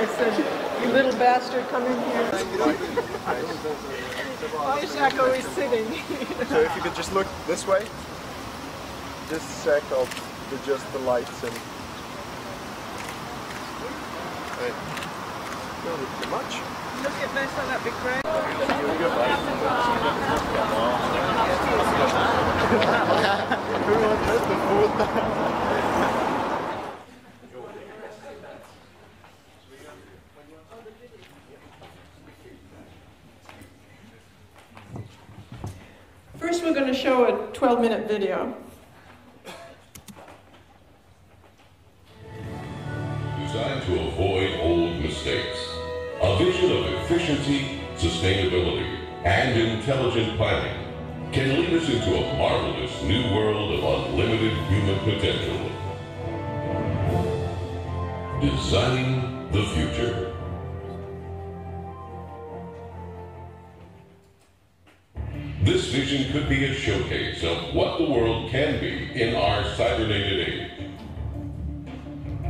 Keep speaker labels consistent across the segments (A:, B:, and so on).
A: I said, you little bastard, come in here. Why is Jacque always sitting?
B: So if you could just look this way, just a sec, I'll adjust the lights and... Not too much.
A: Look at this, oh, that'd be great.
B: Everyone knows the food.
A: First we're going to show a 12-minute video.
C: Designed to avoid old mistakes. A vision of efficiency, sustainability, and intelligent planning can lead us into a marvelous new world of unlimited human potential. Designing the future. This vision could be a showcase of what the world can be in our cybernetic age.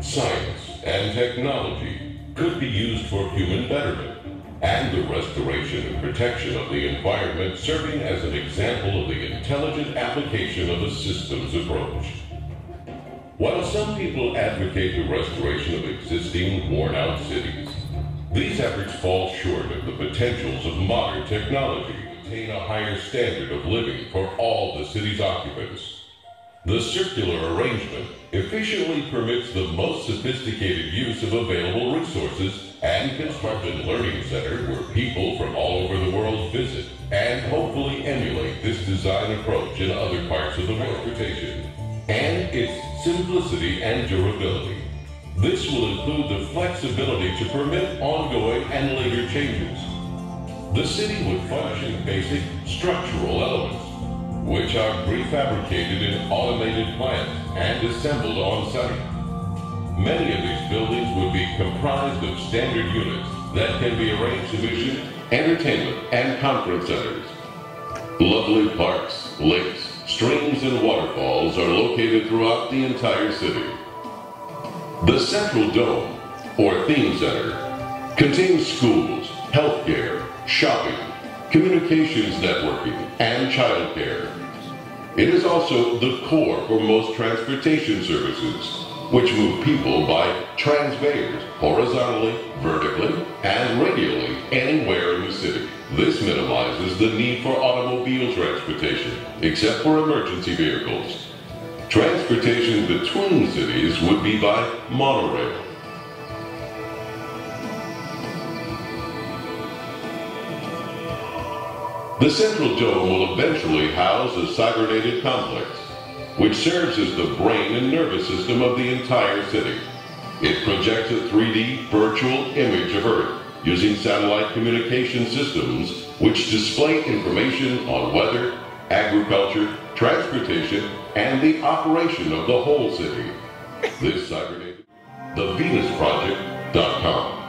C: Science and technology could be used for human betterment and the restoration and protection of the environment, serving as an example of the intelligent application of a systems approach. While some people advocate the restoration of existing, worn-out cities, these efforts fall short of the potentials of modern technology to attain a higher standard of living for all the city's occupants. The circular arrangement efficiently permits the most sophisticated use of available resources and construct a learning center where people from all over the world visit and hopefully emulate this design approach in other parts of the transportation and its simplicity and durability. This will include the flexibility to permit ongoing and later changes. The city would function basic structural elements, which are prefabricated in automated plants and assembled on site. Many of these buildings would be comprised of standard units that can be arranged to mission, entertainment, and conference centers. Lovely parks, lakes, streams, and waterfalls are located throughout the entire city. The Central Dome, or Theme Center, contains schools, healthcare, shopping, communications networking, and childcare. It is also the core for most transportation services, which move people by transveyors horizontally, vertically, and radially anywhere in the city. This minimizes the need for automobile transportation, except for emergency vehicles. Transportation between cities would be by monorail. The Central Dome will eventually house a cybernetic complex, which serves as the brain and nervous system of the entire city. It projects a 3D virtual image of Earth using satellite communication systems which display information on weather, agriculture, transportation, and the operation of the whole city. This cybernetic, thevenusproject.com.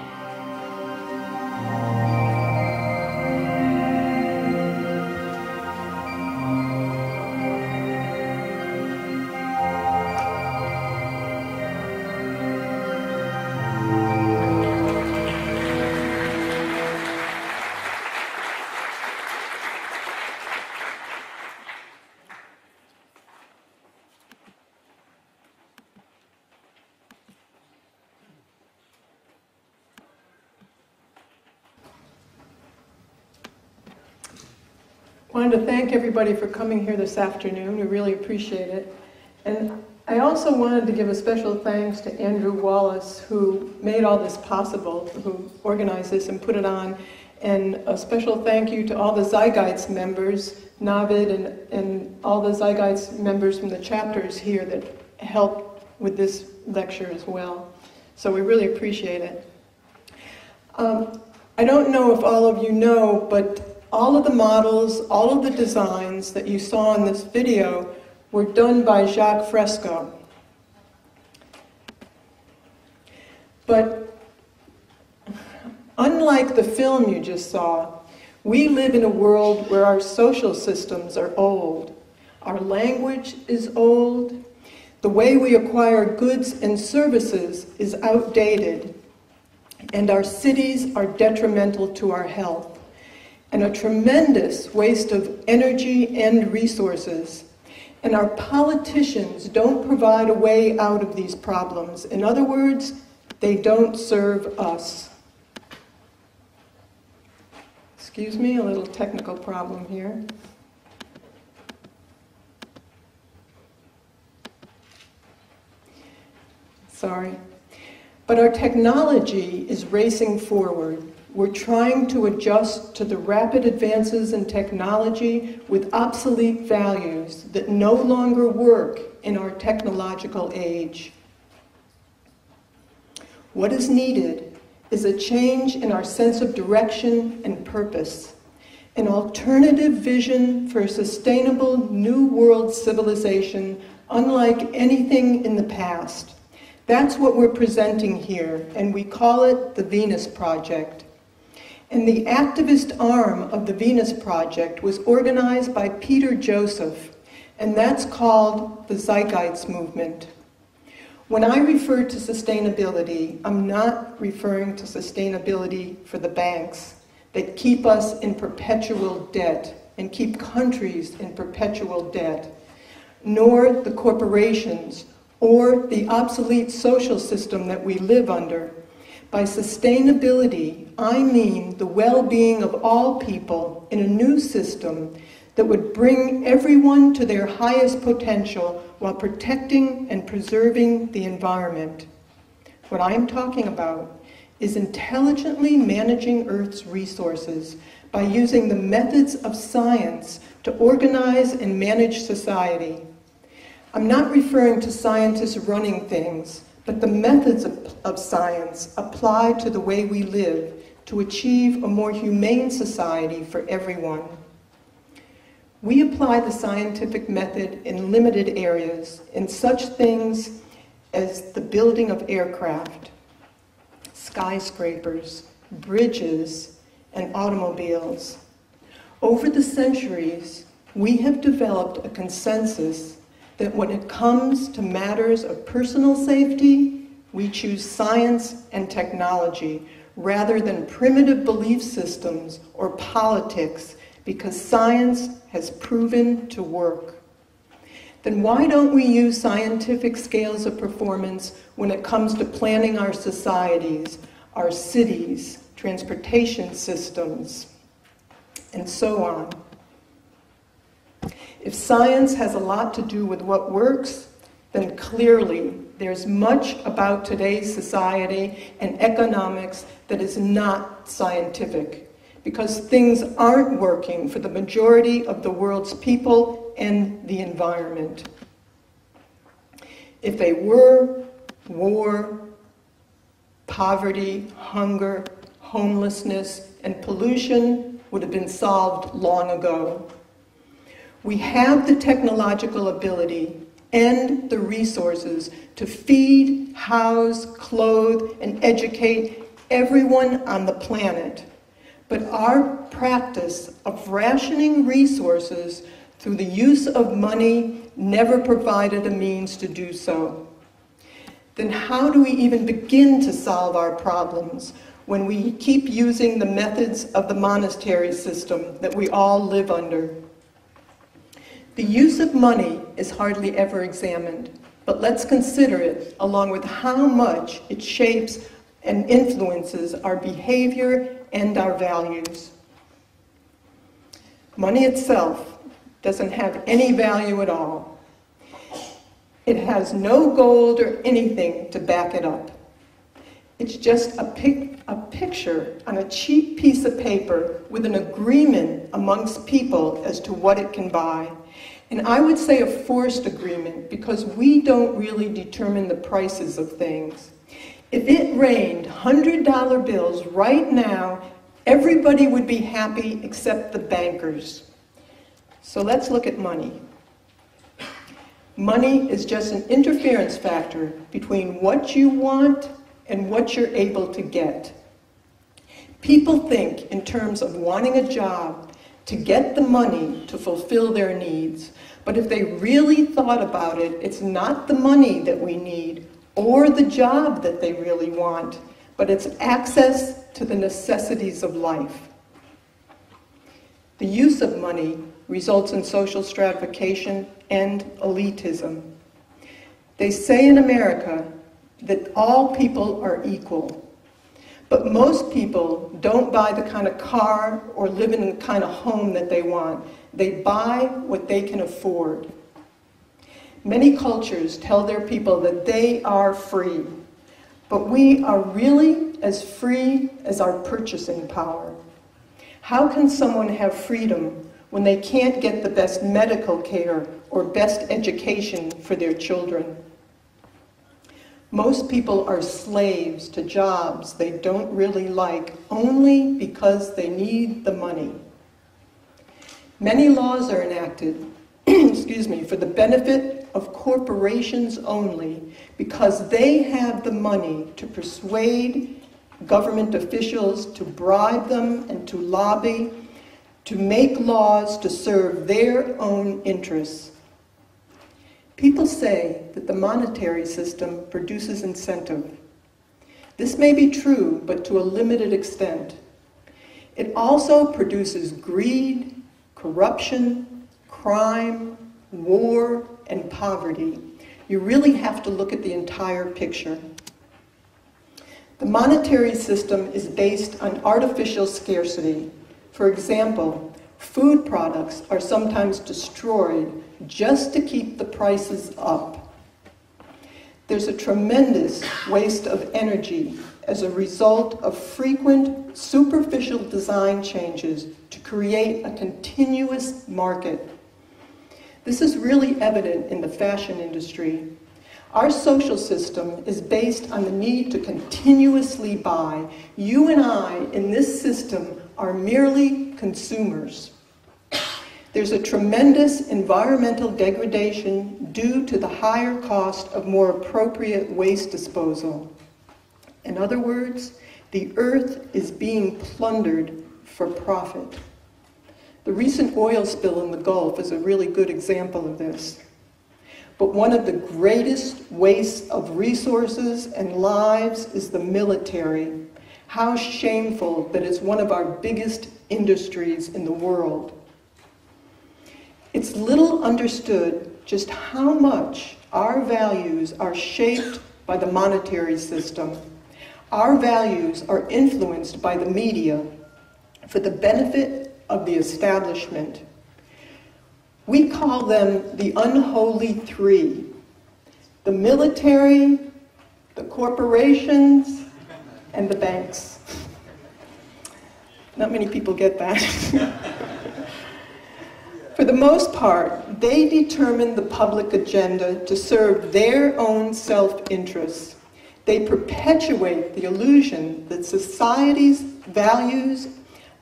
A: I wanted to thank everybody for coming here this afternoon. We really appreciate it. And I also wanted to give a special thanks to Andrew Wallace, who made all this possible, who organized this and put it on. And a special thank you to all the Zygites members, Navid and all the Zygites members from the chapters here that helped with this lecture as well. So we really appreciate it. I don't know if all of you know, but all of the models, all of the designs that you saw in this video were done by Jacque Fresco. But unlike the film you just saw, we live in a world where our social systems are old. Our language is old. The way we acquire goods and services is outdated. and our cities are detrimental to our health, and a tremendous waste of energy and resources. And our politicians don't provide a way out of these problems. In other words, they don't serve us. Excuse me, a little technical problem here. Sorry. But our technology is racing forward. We're trying to adjust to the rapid advances in technology with obsolete values that no longer work in our technological age. What is needed is a change in our sense of direction and purpose, an alternative vision for a sustainable new world civilization unlike anything in the past. That's what we're presenting here, and we call it the Venus Project. And the activist arm of the Venus Project was organized by Peter Joseph, and that's called the Zeitgeist Movement. When I refer to sustainability, I'm not referring to sustainability for the banks that keep us in perpetual debt and keep countries in perpetual debt, nor the corporations or the obsolete social system that we live under. By sustainability, I mean the well-being of all people in a new system that would bring everyone to their highest potential while protecting and preserving the environment. What I'm talking about is intelligently managing Earth's resources by using the methods of science to organize and manage society. I'm not referring to scientists running things, but the methods of science applied to the way we live to achieve a more humane society for everyone. We apply the scientific method in limited areas, in such things as the building of aircraft, skyscrapers, bridges, and automobiles. Over the centuries, we have developed a consensus that when it comes to matters of personal safety, we choose science and technology rather than primitive belief systems or politics, because science has proven to work. Then why don't we use scientific scales of performance when it comes to planning our societies, our cities, transportation systems, and so on? If science has a lot to do with what works, then clearly there's much about today's society and economics that is not scientific, because things aren't working for the majority of the world's people and the environment. If they were, war, poverty, hunger, homelessness, and pollution would have been solved long ago. We have the technological ability and the resources to feed, house, clothe, and educate everyone on the planet. But our practice of rationing resources through the use of money never provided a means to do so. Then how do we even begin to solve our problems when we keep using the methods of the monastery system that we all live under? The use of money is hardly ever examined, but let's consider it along with how much it shapes and influences our behavior and our values. Money itself doesn't have any value at all. It has no gold or anything to back it up. It's just a picture on a cheap piece of paper with an agreement amongst people as to what it can buy. And I would say a forced agreement, because we don't really determine the prices of things. If it rained $100 bills right now, everybody would be happy except the bankers. So let's look at money. Money is just an interference factor between what you want and what you're able to get. People think in terms of wanting a job to get the money to fulfill their needs. But if they really thought about it, it's not the money that we need or the job that they really want, but but it's access to the necessities of life. The use of money results in social stratification and elitism. They say in America that all people are equal, but most people don't buy the kind of car or live in the kind of home that they want. They buy what they can afford. Many cultures tell their people that they are free, but we are really as free as our purchasing power. How can someone have freedom when they can't get the best medical care or best education for their children? Most people are slaves to jobs they don't really like only because they need the money. Many laws are enacted for the benefit of corporations only because they have the money to persuade government officials to bribe them and to lobby, to make laws to serve their own interests. People say that the monetary system produces incentive. This may be true, but to a limited extent. It also produces greed, corruption, crime, war, and poverty. You really have to look at the entire picture. The monetary system is based on artificial scarcity. For example, food products are sometimes destroyed just to keep the prices up. There's a tremendous waste of energy as a result of frequent superficial design changes to create a continuous market. This is really evident in the fashion industry. Our social system is based on the need to continuously buy. You and I in this system are merely consumers. There's a tremendous environmental degradation due to the higher cost of more appropriate waste disposal. In other words, the earth is being plundered for profit. The recent oil spill in the Gulf is a really good example of this. But one of the greatest wastes of resources and lives is the military. How shameful that it's one of our biggest industries in the world. It's little understood just how much our values are shaped by the monetary system. Our values are influenced by the media for the benefit of the establishment. We call them the unholy three: the military, the corporations, and the banks. Not many people get that. For the most part, they determine the public agenda to serve their own self-interests. They perpetuate the illusion that society's values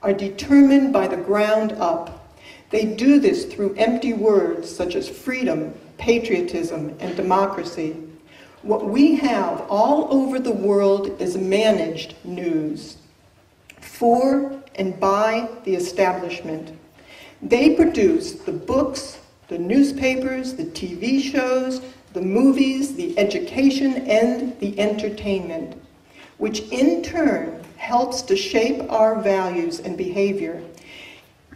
A: are determined by the ground up. They do this through empty words such as freedom, patriotism, and democracy. What we have all over the world is managed news for and by the establishment. They produce the books, the newspapers, the TV shows, the movies, the education, and the entertainment, which in turn helps to shape our values and behavior.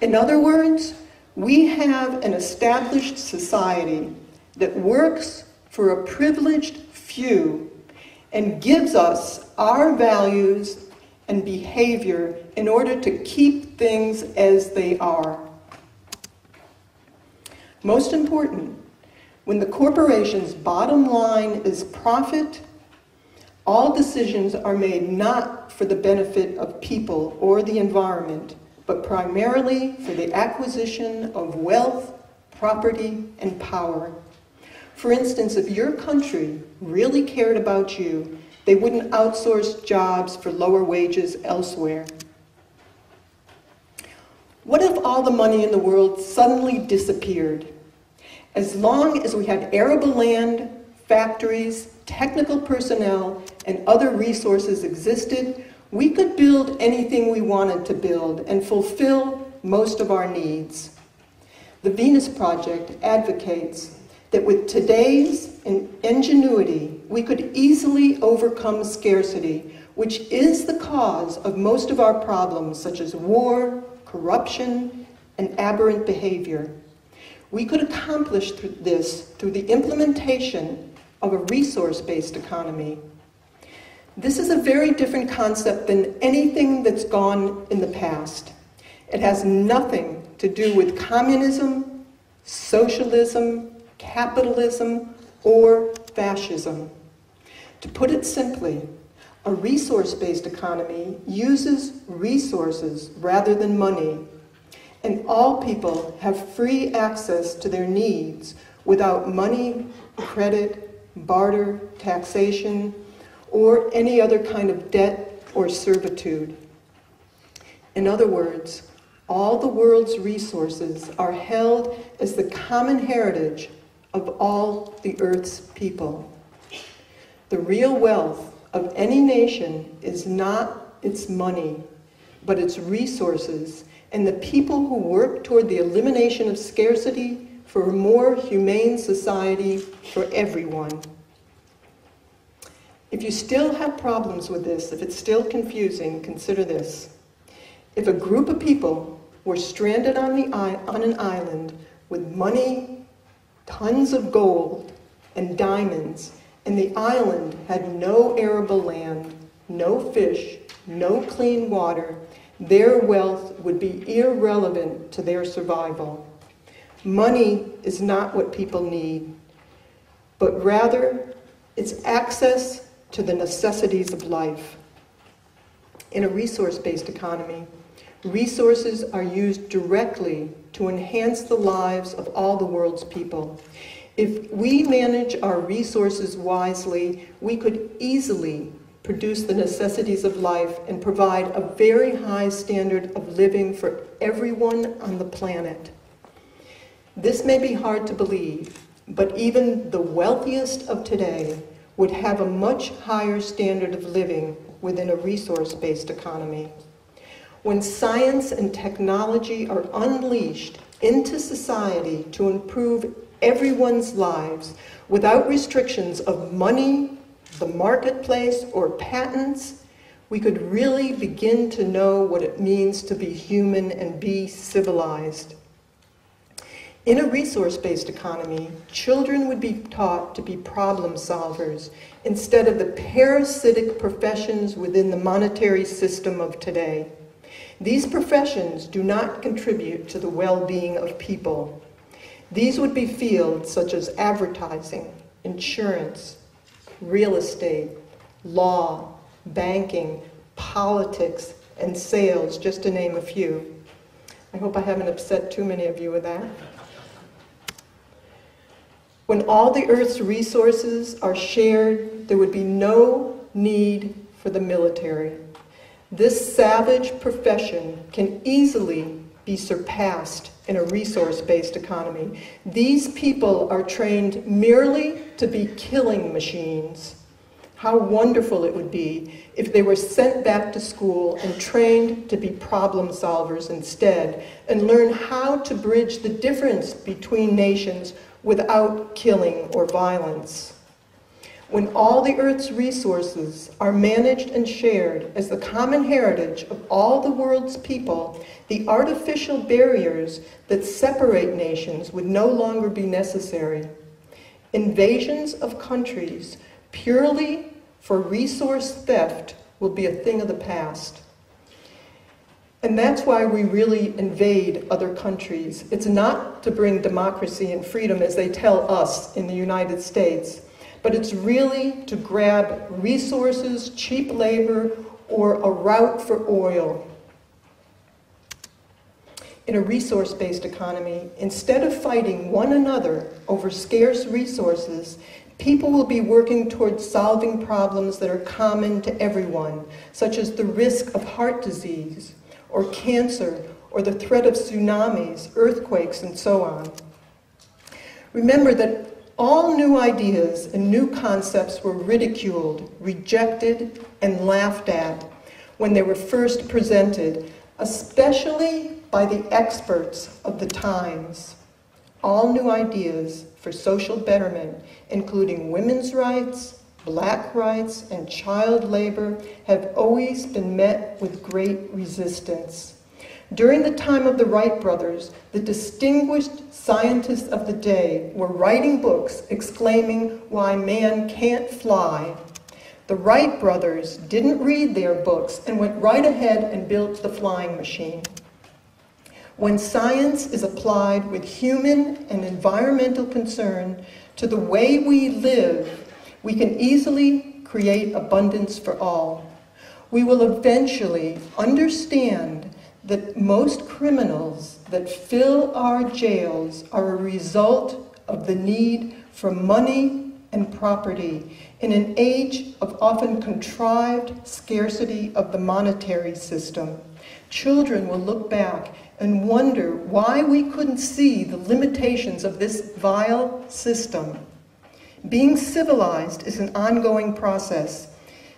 A: In other words, we have an established society that works for a privileged few and gives us our values and behavior in order to keep things as they are. Most important, when the corporation's bottom line is profit, all decisions are made not for the benefit of people or the environment, but primarily for the acquisition of wealth, property, and power. For instance, if your country really cared about you, they wouldn't outsource jobs for lower wages elsewhere. What if all the money in the world suddenly disappeared? As long as we had arable land, factories, technical personnel, and other resources existed, we could build anything we wanted to build and fulfill most of our needs. The Venus Project advocates that with today's ingenuity, we could easily overcome scarcity which is the cause of most of our problems, such as war, corruption, and aberrant behavior. We could accomplish this through the implementation of a resource-based economy. This is a very different concept than anything that's gone in the past. It has nothing to do with communism, socialism, capitalism, or fascism. To put it simply, a resource-based economy uses resources rather than money, and all people have free access to their needs without money, credit, barter, taxation, or any other kind of debt or servitude. In other words, all the world's resources are held as the common heritage of all the Earth's people. The real wealth of any nation is not its money, but its resources and the people who work toward the elimination of scarcity for a more humane society for everyone. If you still have problems with this, if it's still confusing, consider this. If a group of people were stranded on an island with money, tons of gold, and diamonds, and the island had no arable land, no fish, no clean water, their wealth would be irrelevant to their survival. Money is not what people need, but rather it's access to the necessities of life. In a resource-based economy, resources are used directly to enhance the lives of all the world's people. If we manage our resources wisely, we could easily produce the necessities of life and provide a very high standard of living for everyone on the planet. This may be hard to believe, but even the wealthiest of today would have a much higher standard of living within a resource-based economy. When science and technology are unleashed into society to improve everyone's lives without restrictions of money, the marketplace, or patents, we could really begin to know what it means to be human and be civilized. In a resource-based economy, children would be taught to be problem solvers instead of the parasitic professions within the monetary system of today. These professions do not contribute to the well-being of people. These would be fields such as advertising, insurance, real estate, law, banking, politics, and sales, just to name a few. I hope I haven't upset too many of you with that. When all the Earth's resources are shared, there would be no need for the military. This savage profession can easily be surpassed in a resource-based economy. These people are trained merely to be killing machines. How wonderful it would be if they were sent back to school and trained to be problem solvers instead, and learn how to bridge the difference between nations without killing or violence. When all the Earth's resources are managed and shared as the common heritage of all the world's people, the artificial barriers that separate nations would no longer be necessary. Invasions of countries purely for resource theft will be a thing of the past. And that's why we really invade other countries. It's not to bring democracy and freedom as they tell us in the United States, but it's really to grab resources, cheap labor, or a route for oil. In a resource-based economy, instead of fighting one another over scarce resources, people will be working towards solving problems that are common to everyone, such as the risk of heart disease, or cancer, or the threat of tsunamis, earthquakes, and so on. Remember that all new ideas and new concepts were ridiculed, rejected, and laughed at when they were first presented, especially by the experts of the times. All new ideas for social betterment, including women's rights, black rights, and child labor have always been met with great resistance. During the time of the Wright brothers, the distinguished scientists of the day were writing books exclaiming why man can't fly. The Wright brothers didn't read their books and went right ahead and built the flying machine. When science is applied with human and environmental concern to the way we live, we can easily create abundance for all. We will eventually understand that most criminals that fill our jails are a result of the need for money and property in an age of often contrived scarcity of the monetary system. Children will look back and wonder why we couldn't see the limitations of this vile system. Being civilized is an ongoing process.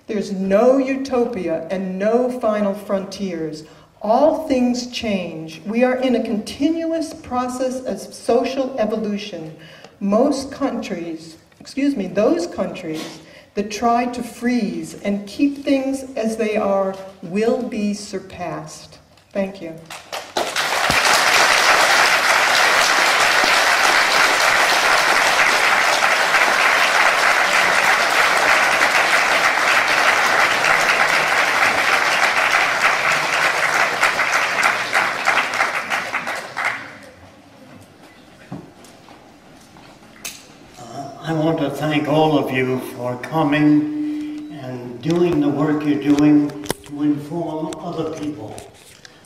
A: There's no utopia and no final frontiers. All things change. We are in a continuous process of social evolution. Those countries that try to freeze and keep things as they are will be surpassed. Thank you.
D: I want to thank all of you for coming and doing the work you're doing to inform other people.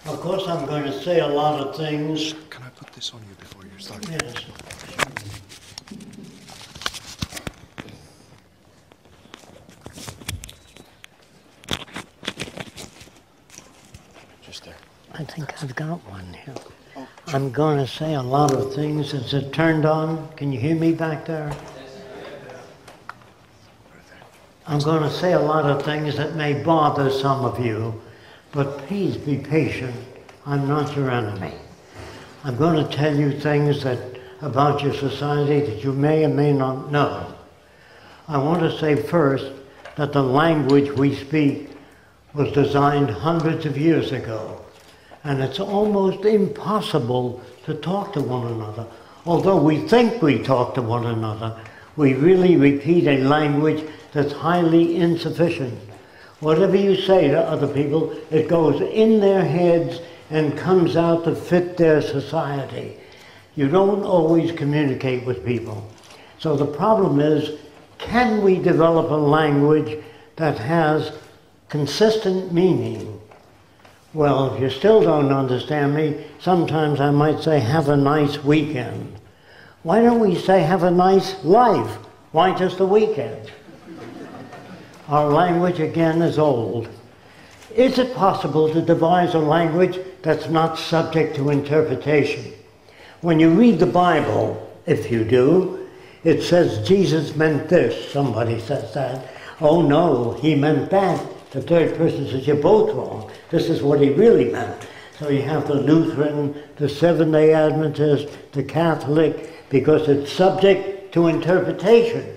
D: Of course, I'm going to say a lot of things.
B: Can I put this on you before you start?
D: Yes.
B: Just there.
D: I think I've got one here. I'm going to say a lot of things. Is it turned on? Can you hear me back there? I'm going to say a lot of things that may bother some of you, but please be patient. I'm not your enemy. I'm going to tell you things about your society that you may or may not know. I want to say first that the language we speak was designed hundreds of years ago. And it's almost impossible to talk to one another. Although we think we talk to one another, we really repeat a language that's highly insufficient. Whatever you say to other people, it goes in their heads and comes out to fit their society. You don't always communicate with people. So the problem is, can we develop a language that has consistent meaning? Well, if you still don't understand me, sometimes I might say, have a nice weekend. Why don't we say, have a nice life? Why just a weekend? Our language, again, is old. Is it possible to devise a language that's not subject to interpretation? When you read the Bible, if you do, it says Jesus meant this. Somebody says that. Oh no, he meant that. The third person says, you're both wrong. This is what he really meant. So you have the Lutheran, the Seventh-day Adventist, the Catholic, because it's subject to interpretation.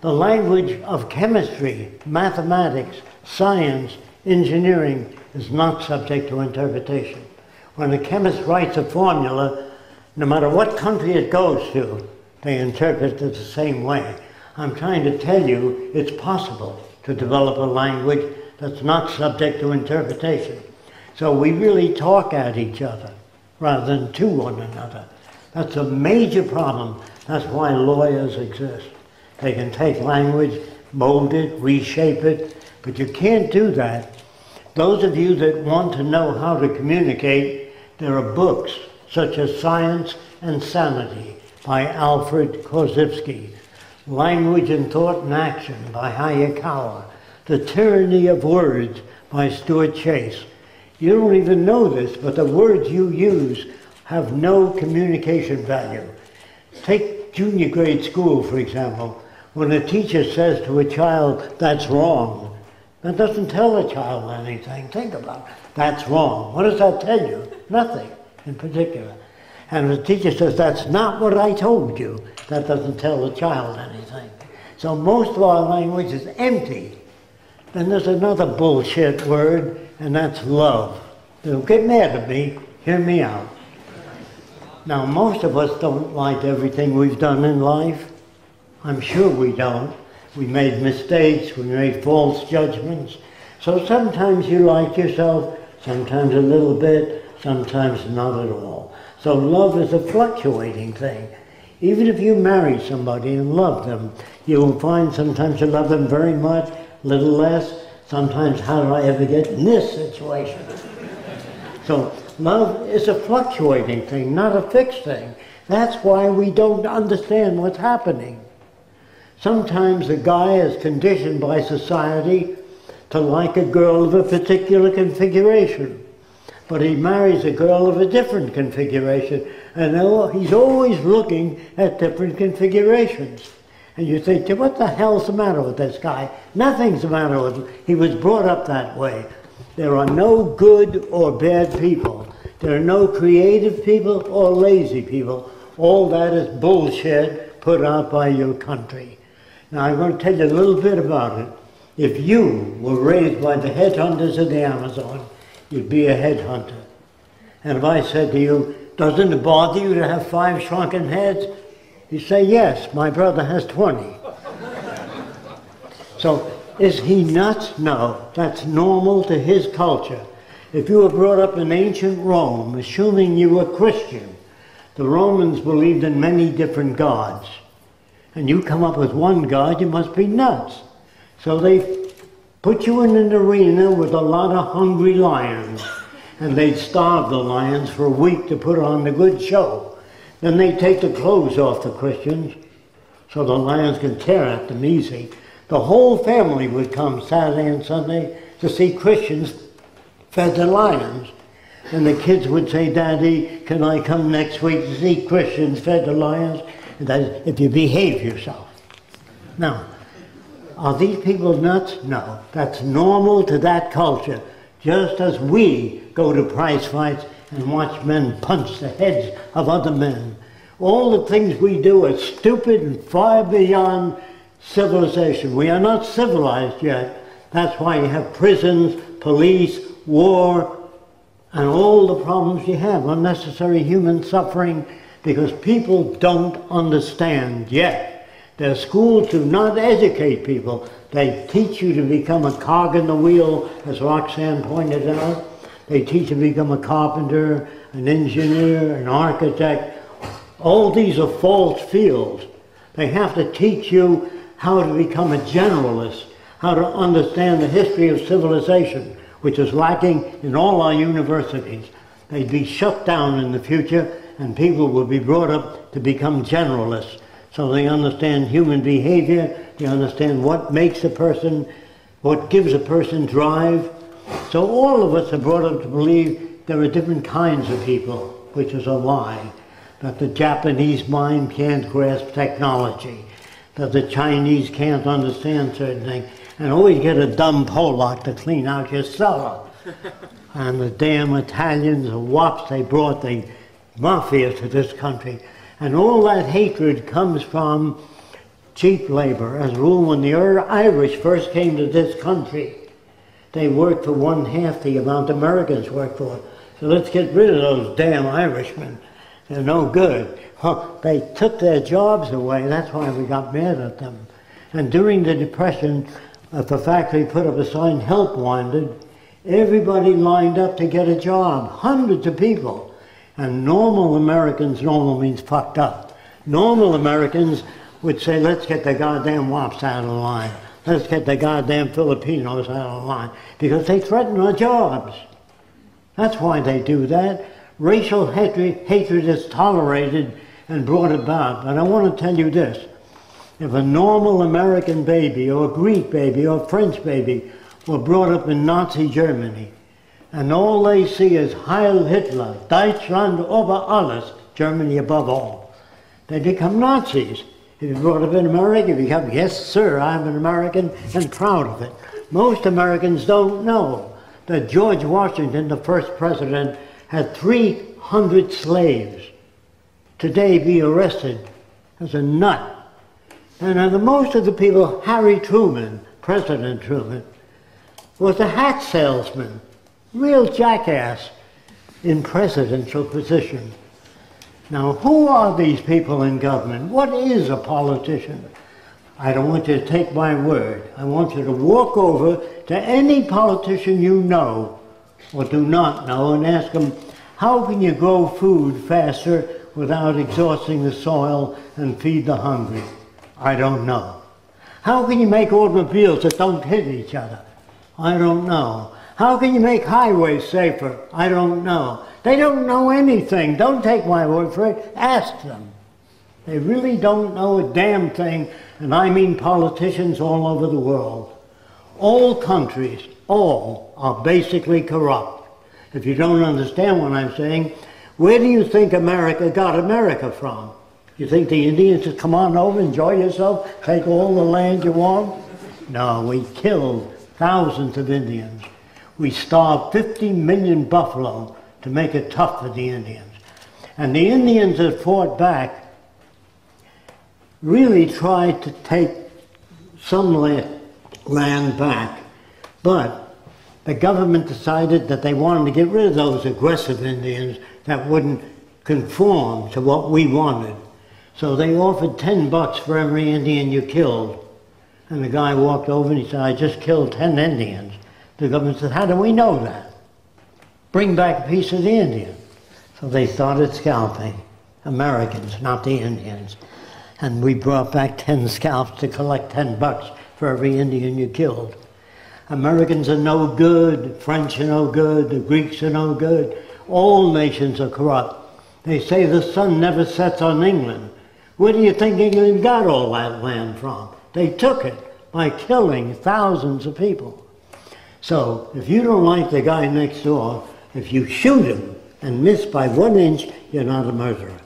D: The language of chemistry, mathematics, science, engineering is not subject to interpretation. When a chemist writes a formula, no matter what country it goes to, they interpret it the same way. I'm trying to tell you it's possible to develop a language that's not subject to interpretation. So we really talk at each other rather than to one another. That's a major problem. That's why lawyers exist. They can take language, mold it, reshape it, but you can't do that. Those of you that want to know how to communicate, there are books such as Science and Sanity by Alfred Korzybski, Language and Thought and Action by Hayakawa, The Tyranny of Words by Stuart Chase. You don't even know this, but the words you use have no communication value. Take junior grade school, for example. When a teacher says to a child, that's wrong, that doesn't tell a child anything. Think about it. That's wrong. What does that tell you? Nothing in particular. And if the teacher says, that's not what I told you, that doesn't tell the child anything. So most of our language is empty. Then there's another bullshit word, and that's love. Don't get mad at me, hear me out. Now, most of us don't like everything we've done in life. I'm sure we don't. We made mistakes, we made false judgments. So sometimes you like yourself, sometimes a little bit, sometimes not at all. So love is a fluctuating thing. Even if you marry somebody and love them, you will find sometimes you love them very much, a little less. Sometimes, how did I ever get in this situation? So love is a fluctuating thing, not a fixed thing. That's why we don't understand what's happening. Sometimes a guy is conditioned by society to like a girl of a particular configuration, but he marries a girl of a different configuration, and he's always looking at different configurations. And you think, what the hell's the matter with this guy? Nothing's the matter with him. He was brought up that way. There are no good or bad people. There are no creative people or lazy people. All that is bullshit put out by your country. Now I'm going to tell you a little bit about it. If you were raised by the headhunters of the Amazon, you'd be a headhunter. And if I said to you, doesn't it bother you to have 5 shrunken heads? You say, yes, my brother has 20. So, is he nuts? No, that's normal to his culture. If you were brought up in ancient Rome, assuming you were Christian, the Romans believed in many different gods. And you come up with one god, you must be nuts. So they put you in an arena with a lot of hungry lions, and they'd starve the lions for a week to put on the good show. Then they take the clothes off the Christians so the lions can tear at them easy. The whole family would come Saturday and Sunday to see Christians fed the lions. And the kids would say, Daddy, can I come next week to see Christians fed the lions? And that is, if you behave yourself. Now, are these people nuts? No. That's normal to that culture. Just as we go to prize fights and watch men punch the heads of other men. All the things we do are stupid and far beyond civilization. We are not civilized yet. That's why you have prisons, police, war, and all the problems you have, unnecessary human suffering, because people don't understand yet. Their schools do not educate people. They teach you to become a cog in the wheel, as Roxanne pointed out. They teach you to become a carpenter, an engineer, an architect. All these are false fields. They have to teach you how to become a generalist, how to understand the history of civilization, which is lacking in all our universities. They'd be shut down in the future, and people will be brought up to become generalists. So they understand human behavior, they understand what makes a person, what gives a person drive. So all of us are brought up to believe there are different kinds of people, which is a lie. That the Japanese mind can't grasp technology, that the Chinese can't understand certain things, and always get a dumb Polak to clean out your cellar. And the damn Italians, the wops, they brought the mafia to this country. And all that hatred comes from cheap labor. As a rule, when the Irish first came to this country, they worked for 1/2 the amount Americans work for. So let's get rid of those damn Irishmen. They're no good. They took their jobs away. That's why we got mad at them. And during the Depression, if a factory put up a sign, help wanted, everybody lined up to get a job. Hundreds of people. And normal Americans, normal means fucked up. Normal Americans would say, let's get the goddamn wops out of the line. Let's get the goddamn Filipinos out of the line. Because they threaten our jobs. That's why they do that. Racial hatred is tolerated and brought about. But I want to tell you this. If a normal American baby or a Greek baby or a French baby were brought up in Nazi Germany, and all they see is Heil Hitler, Deutschland über alles, Germany above all, they become Nazis. If you're brought up in America, you become, yes sir, I'm an American and proud of it. Most Americans don't know that George Washington, the first president, had 300 slaves. Today be arrested as a nut. And most of the people, Harry Truman, President Truman, was a hat salesman, real jackass in presidential position. Now, who are these people in government? What is a politician? I don't want you to take my word. I want you to walk over to any politician you know or do not know and ask them, how can you grow food faster without exhausting the soil and feed the hungry? I don't know. How can you make automobiles that don't hit each other? I don't know. How can you make highways safer? I don't know. They don't know anything. Don't take my word for it. Ask them. They really don't know a damn thing, and I mean politicians all over the world. All countries, all, are basically corrupt. If you don't understand what I'm saying, where do you think America got America from? You think the Indians would come on over, enjoy yourself, take all the land you want? No, we killed thousands of Indians. We starved 50 million buffalo to make it tough for the Indians. And the Indians that fought back really tried to take some land back, but the government decided that they wanted to get rid of those aggressive Indians that wouldn't conform to what we wanted. So they offered $10 for every Indian you killed. And the guy walked over and he said, I just killed 10 Indians. The government said, how do we know that? Bring back a piece of the Indian. So they started scalping Americans, not the Indians. And we brought back 10 scalps to collect $10 for every Indian you killed. Americans are no good, French are no good, the Greeks are no good. All nations are corrupt. They say the sun never sets on England. Where do you think England got all that land from? They took it by killing thousands of people. So if you don't like the guy next door, if you shoot him and miss by 1 inch, you're not a murderer.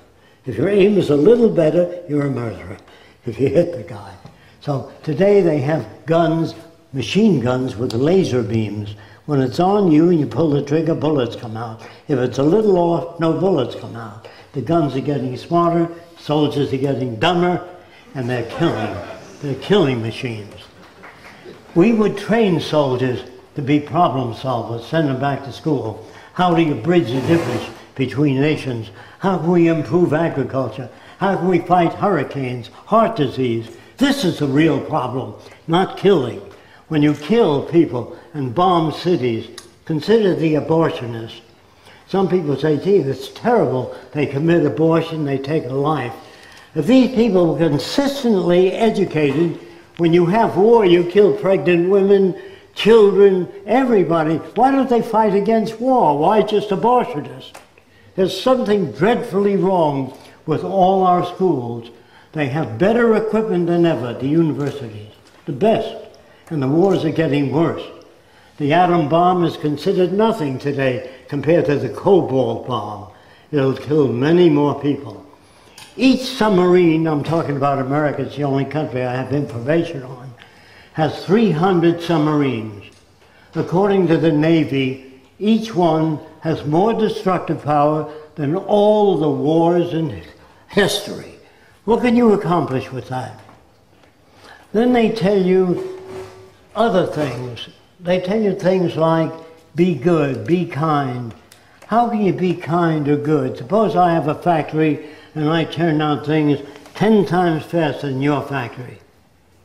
D: If your aim is a little better, you're a murderer, if you hit the guy. So today they have guns, machine guns with laser beams. When it's on you and you pull the trigger, bullets come out. If it's a little off, no bullets come out. The guns are getting smarter, soldiers are getting dumber, and they're killing. They're killing machines. We would train soldiers to be problem solvers, send them back to school. How do you bridge the difference between nations? How can we improve agriculture? How can we fight hurricanes, heart disease? This is the real problem, not killing. When you kill people and bomb cities, consider the abortionists. Some people say, gee, it's terrible. They commit abortion, they take a life. If these people were consistently educated, when you have war, you kill pregnant women, children, everybody. Why don't they fight against war? Why just abortionists? There's something dreadfully wrong with all our schools. They have better equipment than ever, the universities, the best, and the wars are getting worse. The atom bomb is considered nothing today compared to the cobalt bomb. It'll kill many more people. Each submarine, I'm talking about America, it's the only country I have information on, has 300 submarines. According to the Navy, each one has more destructive power than all the wars in history. What can you accomplish with that? Then they tell you other things. They tell you things like, be good, be kind. How can you be kind or good? Suppose I have a factory and I turn out things 10 times faster than your factory.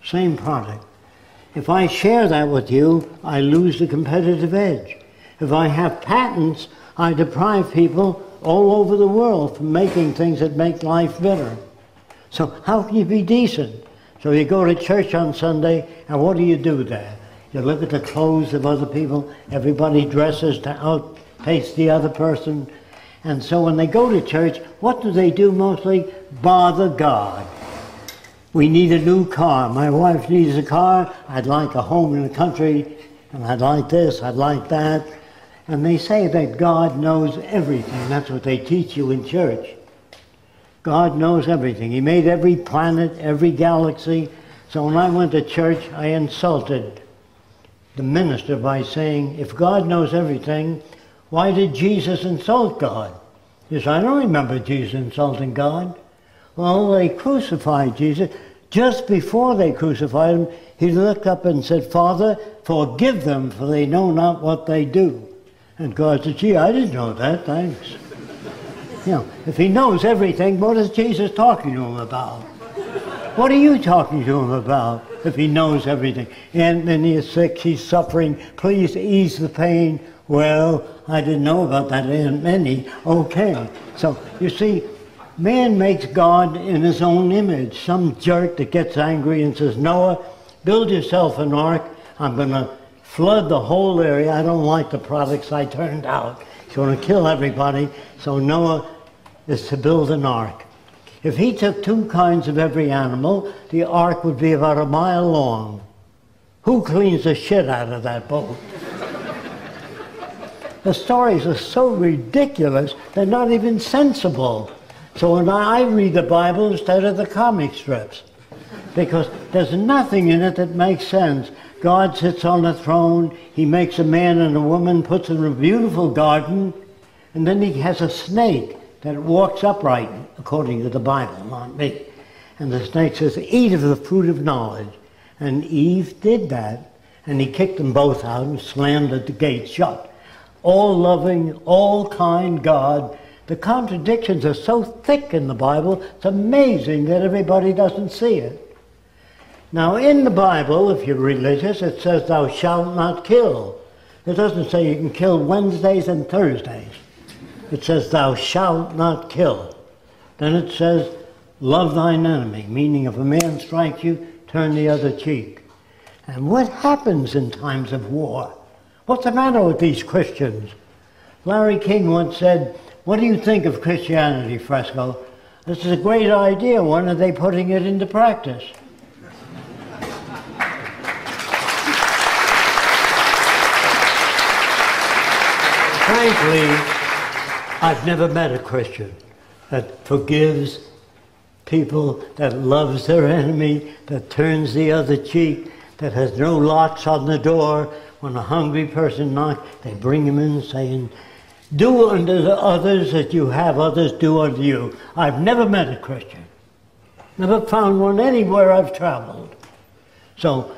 D: Same product. If I share that with you, I lose the competitive edge. If I have patents, I deprive people all over the world from making things that make life better. So how can you be decent? So you go to church on Sunday, and what do you do there? You look at the clothes of other people. Everybody dresses to outpace the other person. And so when they go to church, what do they do mostly? Bother God. We need a new car. My wife needs a car. I'd like a home in the country. And I'd like this, I'd like that. And they say that God knows everything. That's what they teach you in church. God knows everything. He made every planet, every galaxy. So when I went to church, I insulted the minister by saying, if God knows everything, why did Jesus insult God? He said, I don't remember Jesus insulting God. Well, they crucified Jesus. Just before they crucified him, he looked up and said, Father, forgive them, for they know not what they do. And God said, gee, I didn't know that, thanks. You know, if he knows everything, what is Jesus talking to him about? What are you talking to him about if he knows everything? And then he is sick, he's suffering, please ease the pain. Well, I didn't know about that, Aunt Minnie. Okay. So, you see, man makes God in his own image. Some jerk that gets angry and says, Noah, build yourself an ark. I'm going to flood the whole area. I don't like the products I turned out. He's going to kill everybody. So Noah is to build an ark. If he took 2 kinds of every animal, the ark would be about a mile long. Who cleans the shit out of that boat? The stories are so ridiculous, they're not even sensible. So when I read the Bible instead of the comic strips, because there's nothing in it that makes sense. God sits on a throne, he makes a man and a woman, puts them in a beautiful garden, and then he has a snake that walks upright, according to the Bible, not me. And the snake says, eat of the fruit of knowledge. And Eve did that, and he kicked them both out and slammed the gate shut. All loving, all kind God. The contradictions are so thick in the Bible, it's amazing that everybody doesn't see it. Now in the Bible, if you're religious, it says thou shalt not kill. It doesn't say you can kill Wednesdays and Thursdays. It says thou shalt not kill. Then it says love thine enemy, meaning if a man strikes you, turn the other cheek. And what happens in times of war? What's the matter with these Christians? Larry King once said, what do you think of Christianity, Fresco? This is a great idea. When are they putting it into practice? Frankly, I've never met a Christian that forgives people, that loves their enemy, that turns the other cheek, that has no locks on the door. When a hungry person knocks, they bring him in saying, do unto the others as you have others do unto you. I've never met a Christian. Never found one anywhere I've traveled. So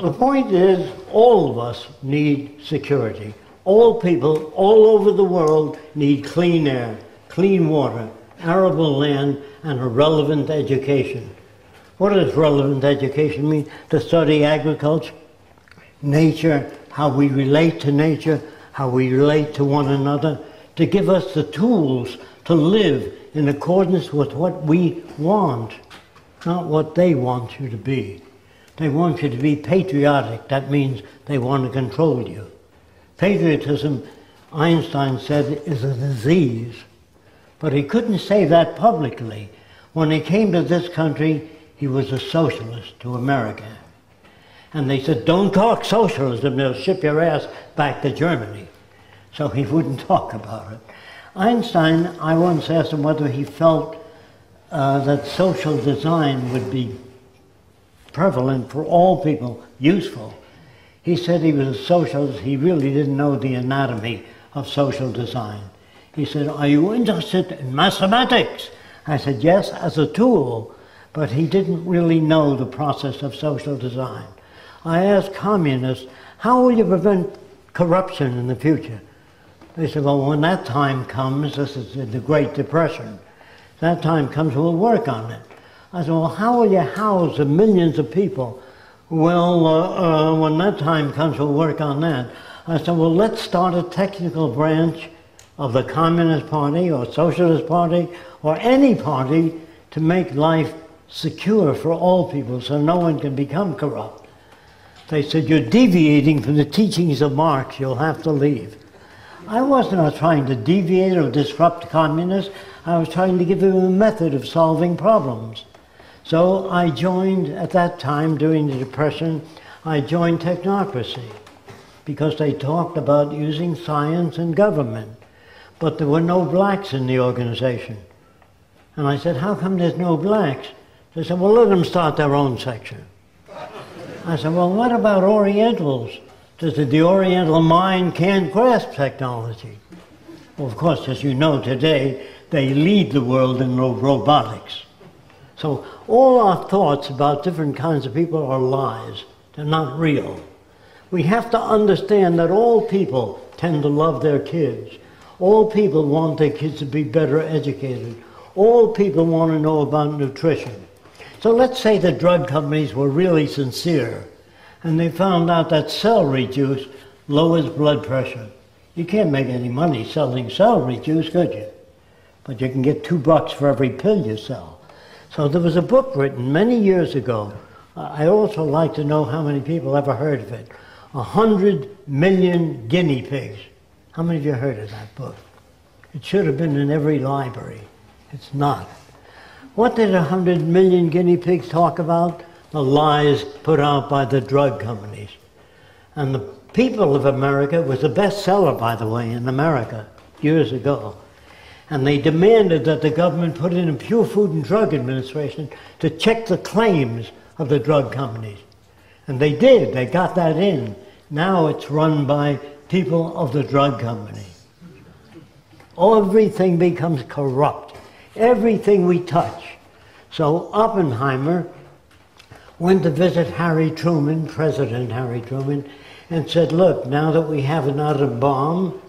D: the point is, all of us need security. All people all over the world need clean air, clean water, arable land, and a relevant education. What does relevant education mean? To study agriculture, nature, how we relate to nature, how we relate to one another, to give us the tools to live in accordance with what we want, not what they want you to be. They want you to be patriotic. That means they want to control you. Patriotism, Einstein said, is a disease. But he couldn't say that publicly. When he came to this country, he was a socialist to America. And they said, don't talk socialism, they'll ship your ass back to Germany. So he wouldn't talk about it. Einstein, I once asked him whether he felt that social design would be prevalent for all people, useful. He said he was a socialist, he really didn't know the anatomy of social design. He said, are you interested in mathematics? I said, yes, as a tool, but he didn't really know the process of social design. I asked communists, how will you prevent corruption in the future? They said, well, when that time comes, this is the Great Depression, that time comes, we'll work on it. I said, well, how will you house the millions of people? Well, when that time comes, we'll work on that. I said, well, let's start a technical branch of the Communist Party or Socialist Party or any party to make life secure for all people so no one can become corrupt. They said, you're deviating from the teachings of Marx, you'll have to leave. I wasn't trying to deviate or disrupt communists, I was trying to give them a method of solving problems. So I joined, at that time during the Depression, I joined technocracy because they talked about using science and government, but there were no blacks in the organization. And I said, how come there's no blacks? They said, well, let them start their own section. I said, well, what about Orientals? They said, the Oriental mind can't grasp technology. Well, of course, as you know today, they lead the world in robotics. So all our thoughts about different kinds of people are lies. They're not real. We have to understand that all people tend to love their kids. All people want their kids to be better educated. All people want to know about nutrition. So let's say the drug companies were really sincere and they found out that celery juice lowers blood pressure. You can't make any money selling celery juice, could you? But you can get $2 for every pill you sell. So there was a book written many years ago. I also like to know how many people ever heard of it. 100 million guinea pigs. How many of you heard of that book? It should have been in every library. It's not. What did 100 million guinea pigs talk about? The lies put out by the drug companies. And the People of America was a bestseller, by the way, in America years ago. And they demanded that the government put in a Pure Food and Drug Administration to check the claims of the drug companies. And they did. They got that in. Now it's run by people of the drug company. Everything becomes corrupt. Everything we touch. So Oppenheimer went to visit Harry Truman, President Harry Truman, and said, look, now that we have an atom bomb,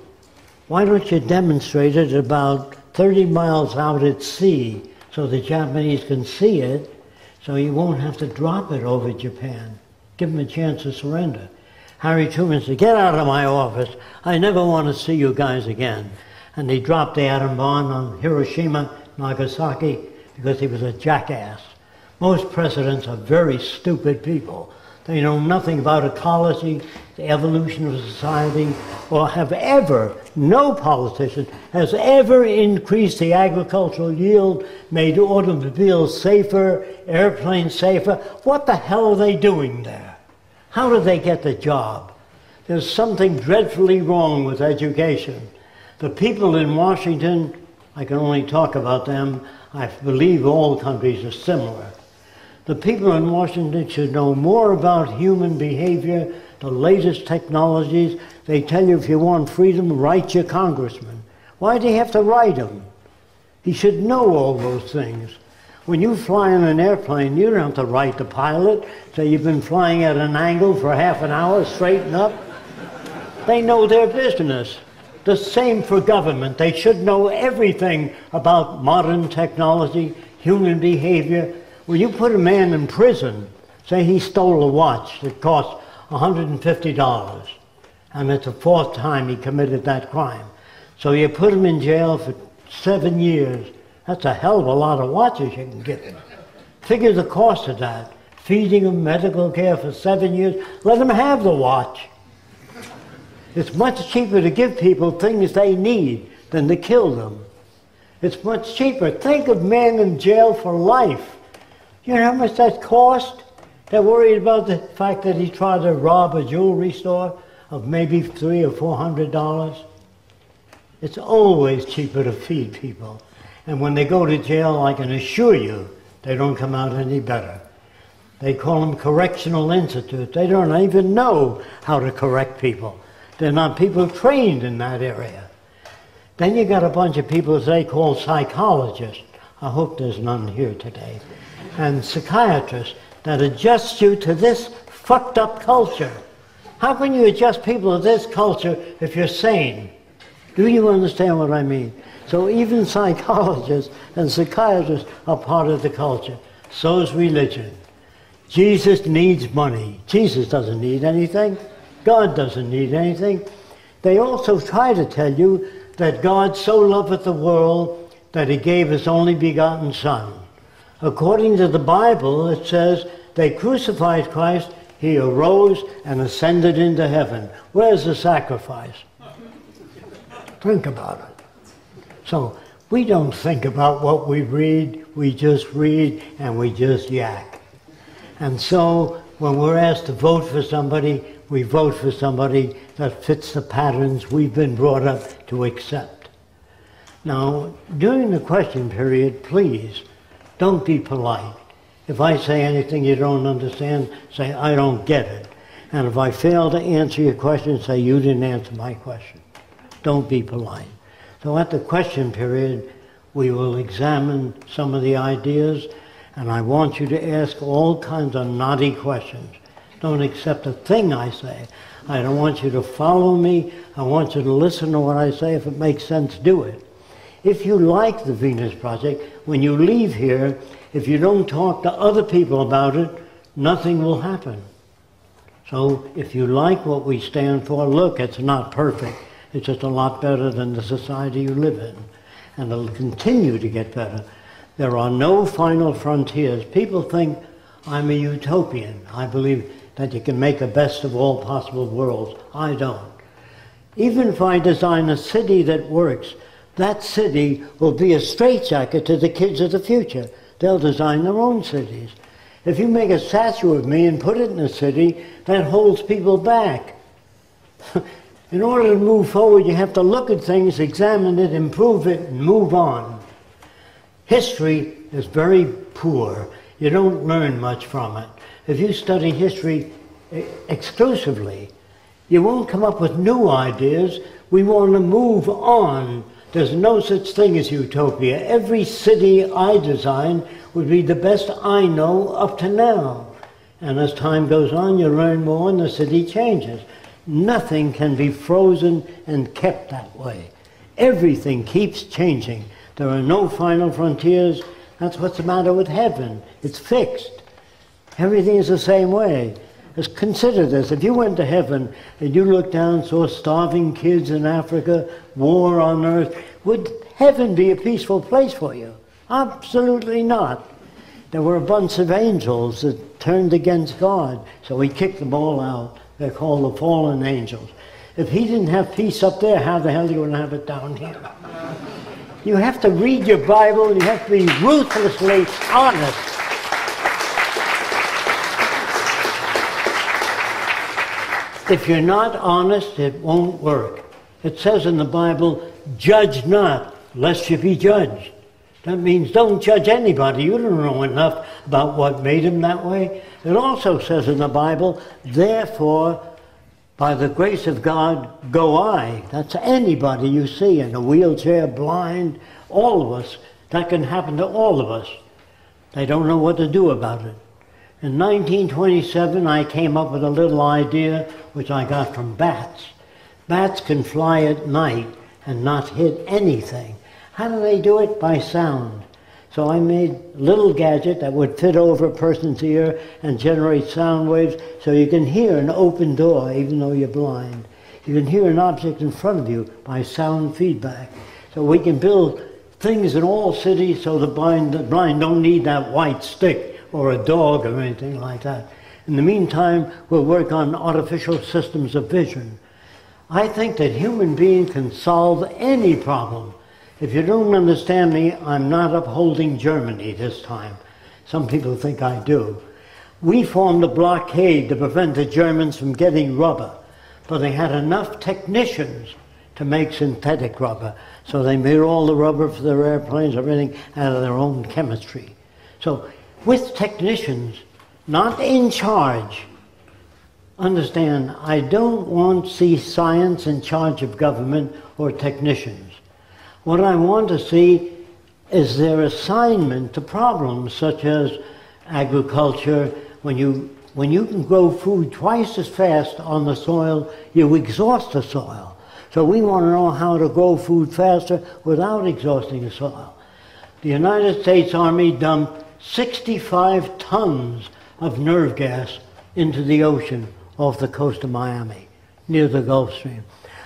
D: why don't you demonstrate it about 30 miles out at sea so the Japanese can see it, so you won't have to drop it over Japan. Give them a chance to surrender. Harry Truman said, get out of my office. I never want to see you guys again. And he dropped the atom bomb on Hiroshima, Nagasaki, because he was a jackass. Most presidents are very stupid people. They know nothing about ecology, the evolution of society, or have ever, no politician has ever increased the agricultural yield, made automobiles safer, airplanes safer. What the hell are they doing there? How do they get the job? There's something dreadfully wrong with education. The people in Washington, I can only talk about them, I believe all countries are similar. The people in Washington should know more about human behavior, the latest technologies. They tell you if you want freedom, write your congressman. Why do you have to write him? He should know all those things. When you fly in an airplane, you don't have to write the pilot, say you've been flying at an angle for half an hour, straighten up. They know their business. The same for government. They should know everything about modern technology, human behavior. When you put a man in prison, say he stole a watch that cost $150, and it's the fourth time he committed that crime. So you put him in jail for 7 years. That's a hell of a lot of watches you can get him. Figure the cost of that. Feeding him medical care for 7 years. Let him have the watch. It's much cheaper to give people things they need than to kill them. It's much cheaper. Think of men in jail for life. You know how much that cost? They're worried about the fact that he tried to rob a jewelry store of maybe $300 or $400. It's always cheaper to feed people. And when they go to jail, I can assure you, they don't come out any better. They call them correctional institutes. They don't even know how to correct people. They're not people trained in that area. Then you got a bunch of people they call psychologists. I hope there's none here today. And psychiatrists that adjust you to this fucked up culture. How can you adjust people to this culture if you're sane? Do you understand what I mean? So even psychologists and psychiatrists are part of the culture. So is religion. Jesus needs money. Jesus doesn't need anything. God doesn't need anything. They also try to tell you that God so loveth the world that he gave his only begotten Son. According to the Bible, it says they crucified Christ, he arose and ascended into heaven. Where's the sacrifice? Think about it. So we don't think about what we read, we just read and we just yak. And so when we're asked to vote for somebody, we vote for somebody that fits the patterns we've been brought up to accept. Now, during the question period, please, don't be polite. If I say anything you don't understand, say, I don't get it. And if I fail to answer your question, say, you didn't answer my question. Don't be polite. So at the question period, we will examine some of the ideas, And I want you to ask all kinds of naughty questions. Don't accept a thing I say. I don't want you to follow me. I want you to listen to what I say. If it makes sense, do it. If you like the Venus Project, when you leave here, if you don't talk to other people about it, nothing will happen. So if you like what we stand for, look, it's not perfect. It's just a lot better than the society you live in. And it'll continue to get better. There are no final frontiers. People think I'm a utopian. I believe that you can make the best of all possible worlds. I don't. Even if I design a city that works, that city will be a straitjacket to the kids of the future. They'll design their own cities. If you make a statue of me and put it in a city, that holds people back. In order to move forward, you have to look at things, examine it, improve it, and move on. History is very poor. You don't learn much from it. If you study history exclusively, you won't come up with new ideas. We want to move on. There's no such thing as utopia. Every city I design would be the best I know up to now. And as time goes on, you learn more and the city changes. Nothing can be frozen and kept that way. Everything keeps changing. There are no final frontiers. That's what's the matter with heaven. It's fixed. Everything is the same way. Just consider this. If you went to heaven and you looked down and saw starving kids in Africa, war on earth, would heaven be a peaceful place for you? Absolutely not. There were a bunch of angels that turned against God, so he kicked them all out. They're called the fallen angels. If he didn't have peace up there, how the hell are you going to have it down here? You have to read your Bible, and you have to be ruthlessly honest. If you're not honest, it won't work. It says in the Bible, judge not, lest you be judged. That means don't judge anybody. You don't know enough about what made him that way. It also says in the Bible, therefore, by the grace of God, go I. That's anybody you see in a wheelchair, blind, all of us. That can happen to all of us. They don't know what to do about it. In 1927, I came up with a little idea which I got from bats. Bats can fly at night and not hit anything. How do they do it? By sound. So I made a little gadget that would fit over a person's ear and generate sound waves so you can hear an open door even though you're blind. You can hear an object in front of you by sound feedback. So we can build things in all cities so the blind don't need that white stick or a dog or anything like that. In the meantime, we'll work on artificial systems of vision. I think that human beings can solve any problem. If you don't understand me, I'm not upholding Germany this time. Some people think I do. We formed a blockade to prevent the Germans from getting rubber, but they had enough technicians to make synthetic rubber. So they made all the rubber for their airplanes, everything out of their own chemistry. So with technicians, not in charge. Understand, I don't want to see science in charge of government or technicians. What I want to see is their assignment to problems such as agriculture. When you can grow food twice as fast on the soil, you exhaust the soil. So we want to know how to grow food faster without exhausting the soil. The United States Army dumped 65 tons of nerve gas into the ocean off the coast of Miami, near the Gulf Stream.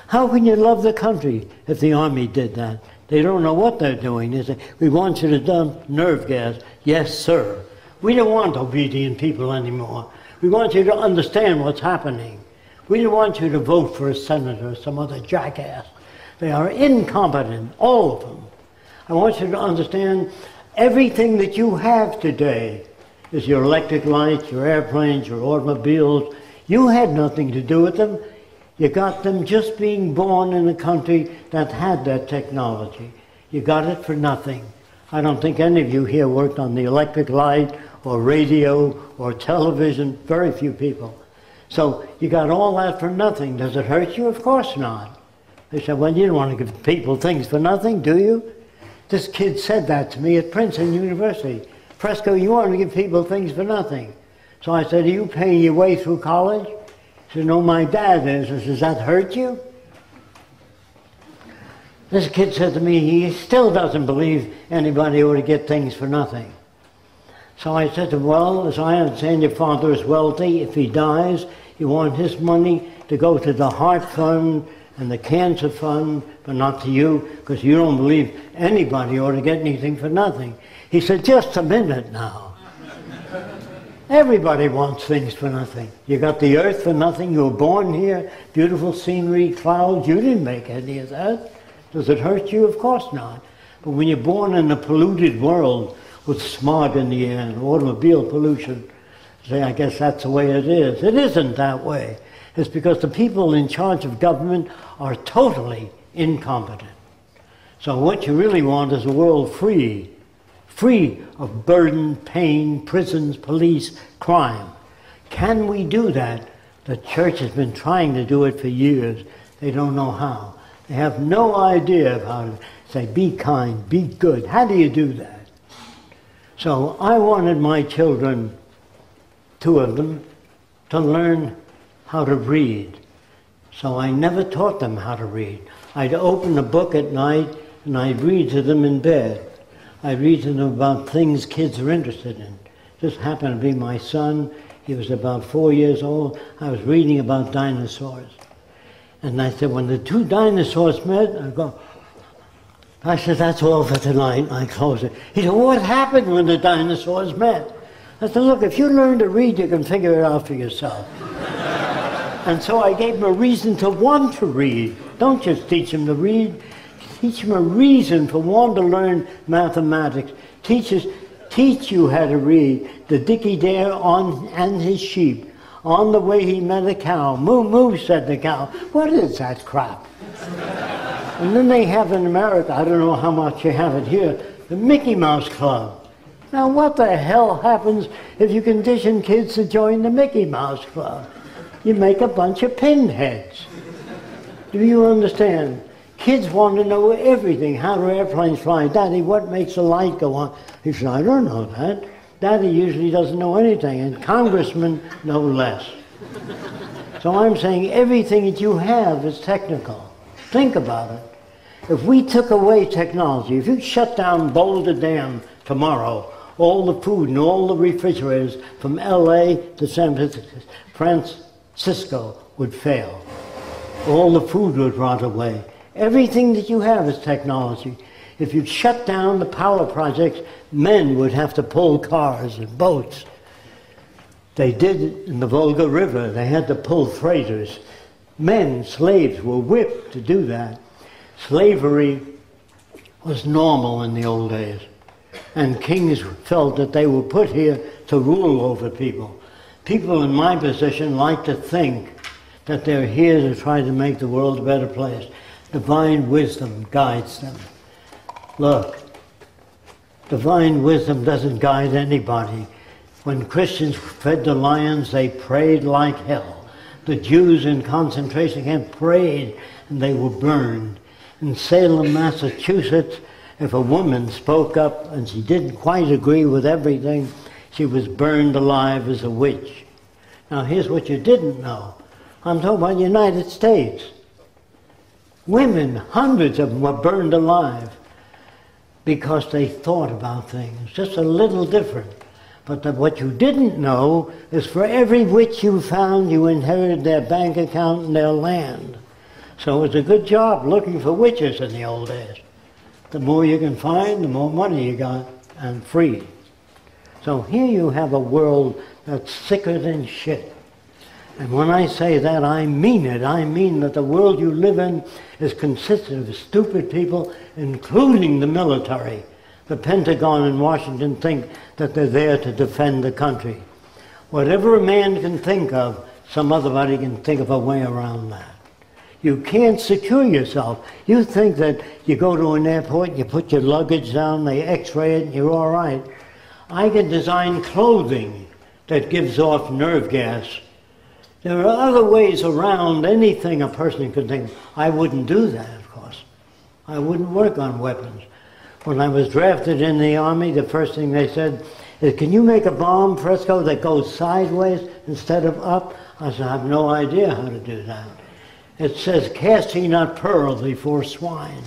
D: How can you love the country if the Army did that? They don't know what they're doing. They say, we want you to dump nerve gas. Yes, sir. We don't want obedient people anymore. We want you to understand what's happening. We don't want you to vote for a senator or some other jackass. They are incompetent, all of them. I want you to understand everything that you have today is your electric lights, your airplanes, your automobiles. You had nothing to do with them. You got them just being born in a country that had that technology. You got it for nothing. I don't think any of you here worked on the electric light or radio or television, very few people. So you got all that for nothing. Does it hurt you? Of course not. They said, well, you don't want to give people things for nothing, do you? This kid said that to me at Princeton University. Fresco, you want to give people things for nothing. So I said, are you paying your way through college? He said, no, my dad is. I said, does that hurt you? This kid said to me, he still doesn't believe anybody ought to get things for nothing. So I said to him, well, as I understand, your father is wealthy. If he dies, you want his money to go to the heart fund and the cancer fund, but not to you, because you don't believe anybody ought to get anything for nothing. He said, just a minute now. Everybody wants things for nothing. You got the earth for nothing. You were born here, beautiful scenery, clouds. You didn't make any of that. Does it hurt you? Of course not. But when you're born in a polluted world with smog in the air and automobile pollution, say, I guess that's the way it is. It isn't that way. It's because the people in charge of government are totally incompetent. So what you really want is a world free of burden, pain, prisons, police, crime. Can we do that? The church has been trying to do it for years. They don't know how. They have no idea of how to say, be kind, be good. How do you do that? So I wanted my children, 2 of them, to learn how to read. So I never taught them how to read. I'd open a book at night and I'd read to them in bed. I'd read to them about things kids are interested in. Just happened to be my son. He was about 4 years old. I was reading about dinosaurs. And I said, when the 2 dinosaurs met, I said, that's all for tonight. And I closed it. He said, what happened when the dinosaurs met? I said, look, if you learn to read, you can figure it out for yourself. And so I gave him a reason to want to read. Don't just teach him to read. Teach him a reason for wanting to learn mathematics. Teach you how to read. The Dickie Dare and his sheep. On the way he met a cow. Moo, moo, said the cow. What is that crap? And then they have in America, I don't know how much you have it here, the Mickey Mouse Club. Now what the hell happens if you condition kids to join the Mickey Mouse Club? You make a bunch of pinheads. Do you understand? Kids want to know everything. How do airplanes fly? Daddy, what makes the light go on? He said, I don't know that. Daddy usually doesn't know anything, and congressmen no less. So I'm saying everything that you have is technical. Think about it. If we took away technology, if you shut down Boulder Dam tomorrow, all the food and all the refrigerators from LA to San Francisco would fail. All the food would rot away. Everything that you have is technology. If you shut down the power projects, men would have to pull cars and boats. They did it in the Volga River. They had to pull freighters. Men, slaves, were whipped to do that. Slavery was normal in the old days. And kings felt that they were put here to rule over people. People in my position like to think that they're here to try to make the world a better place. Divine wisdom guides them. Look, divine wisdom doesn't guide anybody. When Christians fed the lions, they prayed like hell. The Jews in concentration camps prayed and they were burned. In Salem, Massachusetts, if a woman spoke up and she didn't quite agree with everything, she was burned alive as a witch. Now here's what you didn't know. I'm talking about the United States. Women, hundreds of them, were burned alive because they thought about things, just a little different. But what you didn't know is for every witch you found, you inherited their bank account and their land. So it's a good job looking for witches in the old days. The more you can find, the more money you got, and free. So here you have a world that's sicker than shit. And when I say that, I mean it. I mean that the world you live in is consistent of stupid people, including the military. The Pentagon in Washington think that they're there to defend the country. Whatever a man can think of, some other body can think of a way around that. You can't secure yourself. You think that you go to an airport, you put your luggage down, they x-ray it, and you're all right. I can design clothing that gives off nerve gas. There are other ways around anything a person could think. I wouldn't do that, of course. I wouldn't work on weapons. When I was drafted in the Army, the first thing they said, Can you make a bomb, Fresco, that goes sideways instead of up? I said, I have no idea how to do that. It says, cast ye not pearl before swine.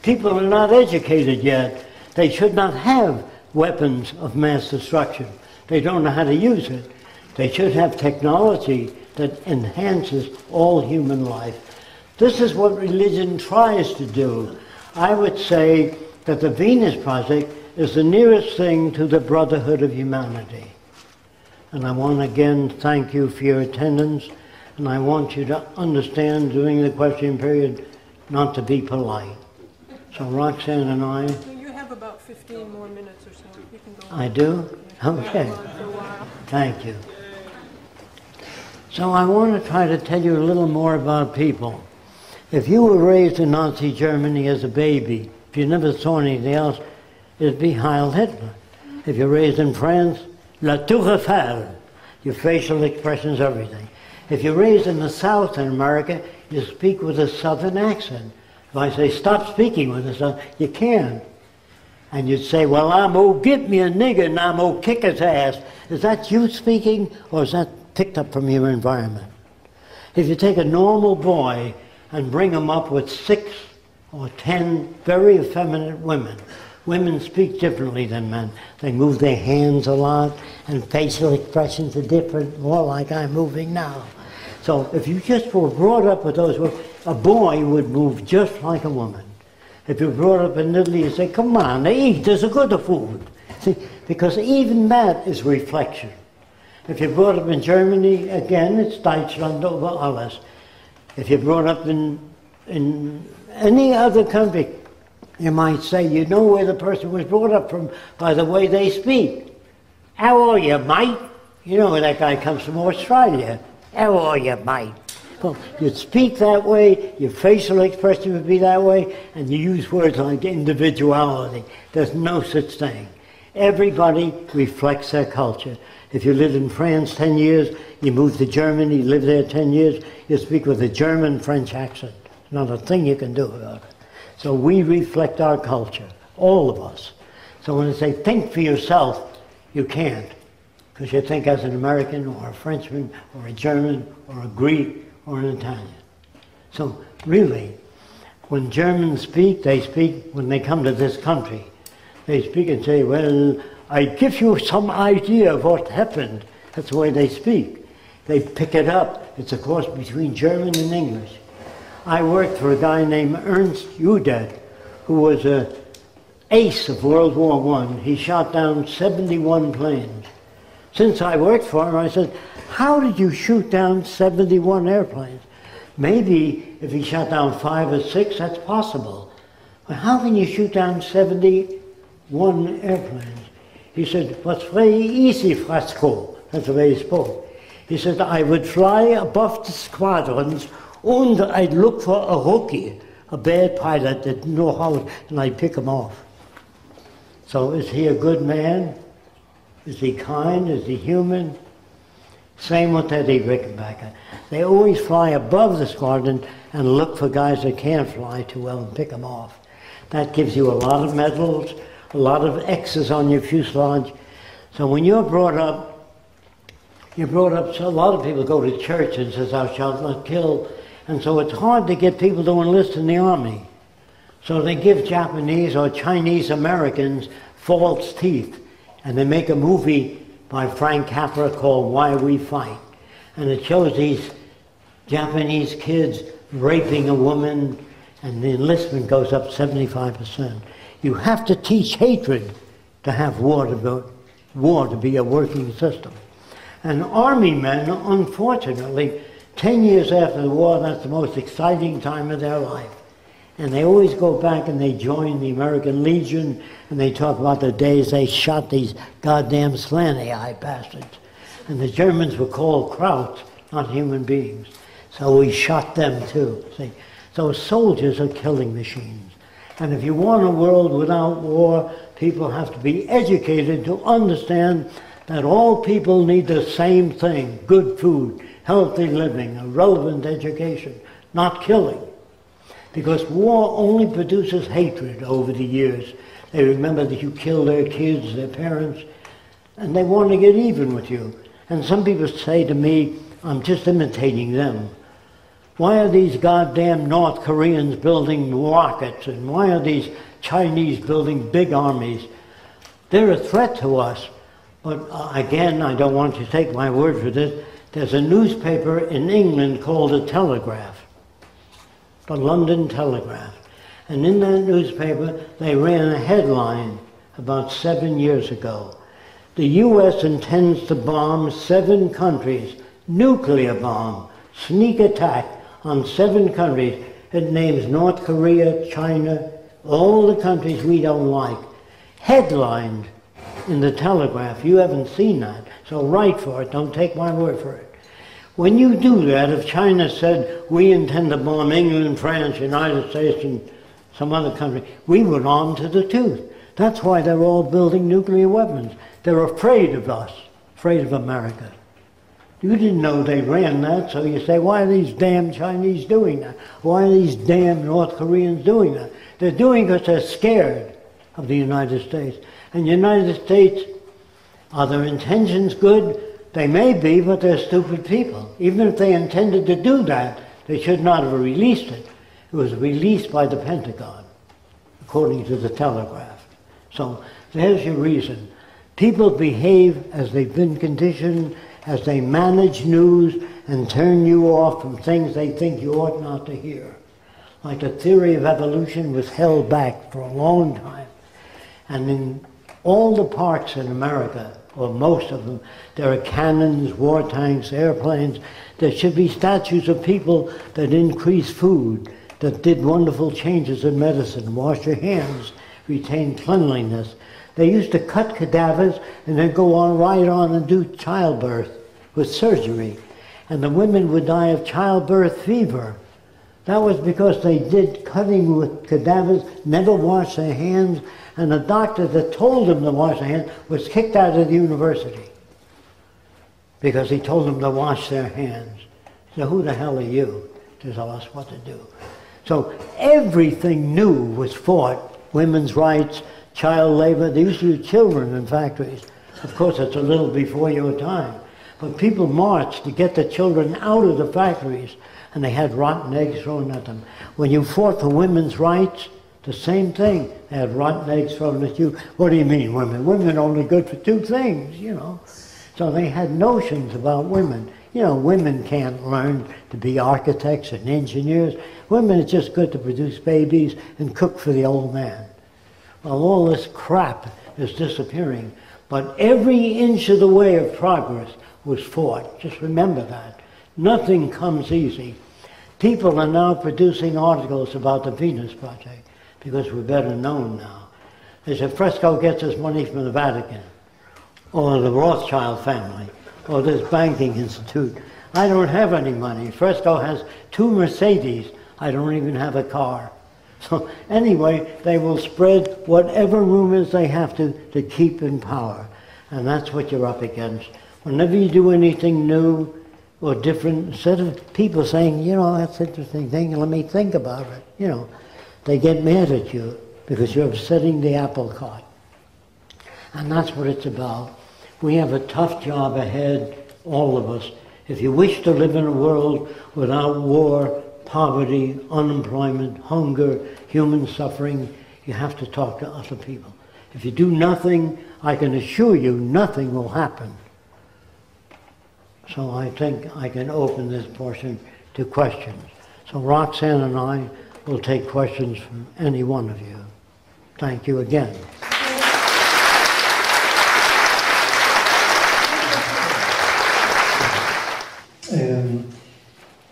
D: People are not educated yet. They should not have weapons of mass destruction. They don't know how to use it. They should have technology that enhances all human life. This is what religion tries to do. I would say that the Venus Project is the nearest thing to the brotherhood of humanity. And I want to again thank you for your attendance, and I want you to understand during the question period not to be polite. So Roxanne and I...
A: You have about 15 more minutes or so. You can go on.
D: I do?
A: Yeah.
D: Okay.
A: Go on for a while.
D: Thank you. So I want to try to tell you a little more about people. If you were raised in Nazi Germany as a baby, if you never saw anything else, it'd be Heil Hitler. If you're raised in France, La Tour Eiffel, your facial expressions, everything. If you're raised in the South in America, you speak with a Southern accent. If I say, stop speaking with a Southern, you can't. And you'd say, well, I'm gonna get me a nigger and I'm gonna kick his ass. Is that you speaking, or is that picked up from your environment? If you take a normal boy and bring him up with 6 or 10 very effeminate women, women speak differently than men. They move their hands a lot, and facial expressions are different, more like I'm moving now. So if you just were brought up with those words, a boy would move just like a woman. If you're brought up in Italy, you say, come on, eat, there's a good food. See, because even that is reflection. If you're brought up in Germany, again, it's Deutschland over alles. If you're brought up in any other country, you might say, you know where the person was brought up from by the way they speak. How are you, mate? You know where that guy comes from, Australia. How are you, mate? Well, you'd speak that way, your facial expression would be that way, and you use words like individuality. There's no such thing. Everybody reflects their culture. If you lived in France 10 years, you moved to Germany, you live there 10 years, you speak with a German-French accent. Not a thing you can do about it. So we reflect our culture, all of us. So when they say, think for yourself, you can't. Because you think as an American, or a Frenchman, or a German, or a Greek, or an Italian. So really, when Germans speak, they speak, when they come to this country, they speak and say, well, I give you some idea of what happened. That's the way they speak. They pick it up. It's a cross between German and English. I worked for a guy named Ernst Udet, who was an ace of World War I. He shot down 71 planes. Since I worked for him, I said, how did you shoot down 71 airplanes? Maybe if he shot down 5 or 6, that's possible. But how can you shoot down 71 airplanes? He said, what's very easy, Fresco. That's the way he spoke. He said, I would fly above the squadrons and I'd look for a rookie, a bad pilot that didn't know how, and I'd pick him off. So is he a good man? Is he kind? Is he human? Same with Eddie Rickenbacker. They always fly above the squadron and look for guys that can't fly too well and pick them off. That gives you a lot of medals, a lot of X's on your fuselage. So when you're brought up, so a lot of people go to church and says, thou shalt not kill. And so it's hard to get people to enlist in the army. So they give Japanese or Chinese Americans false teeth. And they make a movie by Frank Capra called Why We Fight. And it shows these Japanese kids raping a woman, and the enlistment goes up 75%. You have to teach hatred to have war to be a working system. And army men, unfortunately, 10 years after the war, that's the most exciting time of their life. And they always go back and they join the American Legion, and they talk about the days they shot these goddamn slanty-eyed bastards. And the Germans were called Krauts, not human beings. So we shot them too, see. So soldiers are killing machines. And if you want a world without war, people have to be educated to understand that all people need the same thing: good food, healthy living, a relevant education, not killing. Because war only produces hatred over the years. They remember that you killed their kids, their parents. and they want to get even with you. And some people say to me, I'm just imitating them. Why are these goddamn North Koreans building rockets, and why are these Chinese building big armies? They're a threat to us. But again, I don't want you to take my word for this. There's a newspaper in England called The Telegraph, the London Telegraph. And in that newspaper, they ran a headline about 7 years ago. The U.S. intends to bomb 7 countries, nuclear bomb, sneak attack on 7 countries. It names North Korea, China, all the countries we don't like. Headlined in the Telegraph. You haven't seen that, so write for it. Don't take my word for it. When you do that, if China said, we intend to bomb England, France, United States, and some other country, we would arm to the tooth. That's why they're all building nuclear weapons. They're afraid of us, afraid of America. You didn't know they ran that, so you say, why are these damn Chinese doing that? Why are these damn North Koreans doing that? They're doing it because they're scared of the United States. And the United States, are their intentions good? They may be, but they're stupid people. Even if they intended to do that, they should not have released it. It was released by the Pentagon, according to the Telegraph. So there's your reason. People behave as they've been conditioned, as they manage news and turn you off from things they think you ought not to hear. Like the theory of evolution was held back for a long time. And in all the parks in America, or most of them, there are cannons, war tanks, airplanes. There should be statues of people that increase food, that did wonderful changes in medicine, wash your hands, retain cleanliness. They used to cut cadavers and then go on right on and do childbirth with surgery. And the women would die of childbirth fever. That was because they did cutting with cadavers, never washed their hands, and the doctor that told them to wash their hands was kicked out of the university because he told them to wash their hands. So who the hell are you to tell us what to do? So everything new was fought. Women's rights, child labor. They used to use children in factories. Of course, it's a little before your time. But people marched to get the children out of the factories, and they had rotten eggs thrown at them. When you fought for women's rights, the same thing. They had rotten eggs thrown at you. What do you mean, women? Women are only good for 2 things, you know. So they had notions about women. You know, women can't learn to be architects and engineers. Women are just good to produce babies and cook for the old man. Well, all this crap is disappearing. But every inch of the way of progress was fought. Just remember that. Nothing comes easy. People are now producing articles about the Venus Project because we're better known now. They say Fresco gets his money from the Vatican, or the Rothschild family, or this banking institute. I don't have any money. Fresco has 2 Mercedes. I don't even have a car. So anyway, they will spread whatever rumors they have to keep in power. And that's what you're up against. Whenever you do anything new or different, instead of people saying, you know, that's an interesting thing, let me think about it, you know, they get mad at you because you're upsetting the apple cart. And that's what it's about. We have a tough job ahead, all of us. If you wish to live in a world without war, poverty, unemployment, hunger, human suffering, you have to talk to other people. If you do nothing, I can assure you nothing will happen. So I think I can open this portion to questions. So Roxanne and I will take questions from any one of you. Thank you again.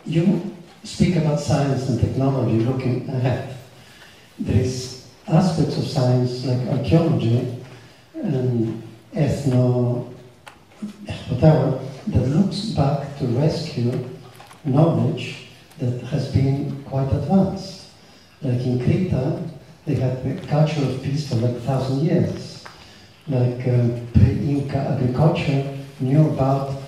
E: You speak about science and technology looking ahead. There is aspects of science like archaeology and whatever, that looks back to rescue knowledge that has been quite advanced. Like in Crete, they had the culture of peace for like 1,000 years. Like pre-Inca agriculture knew about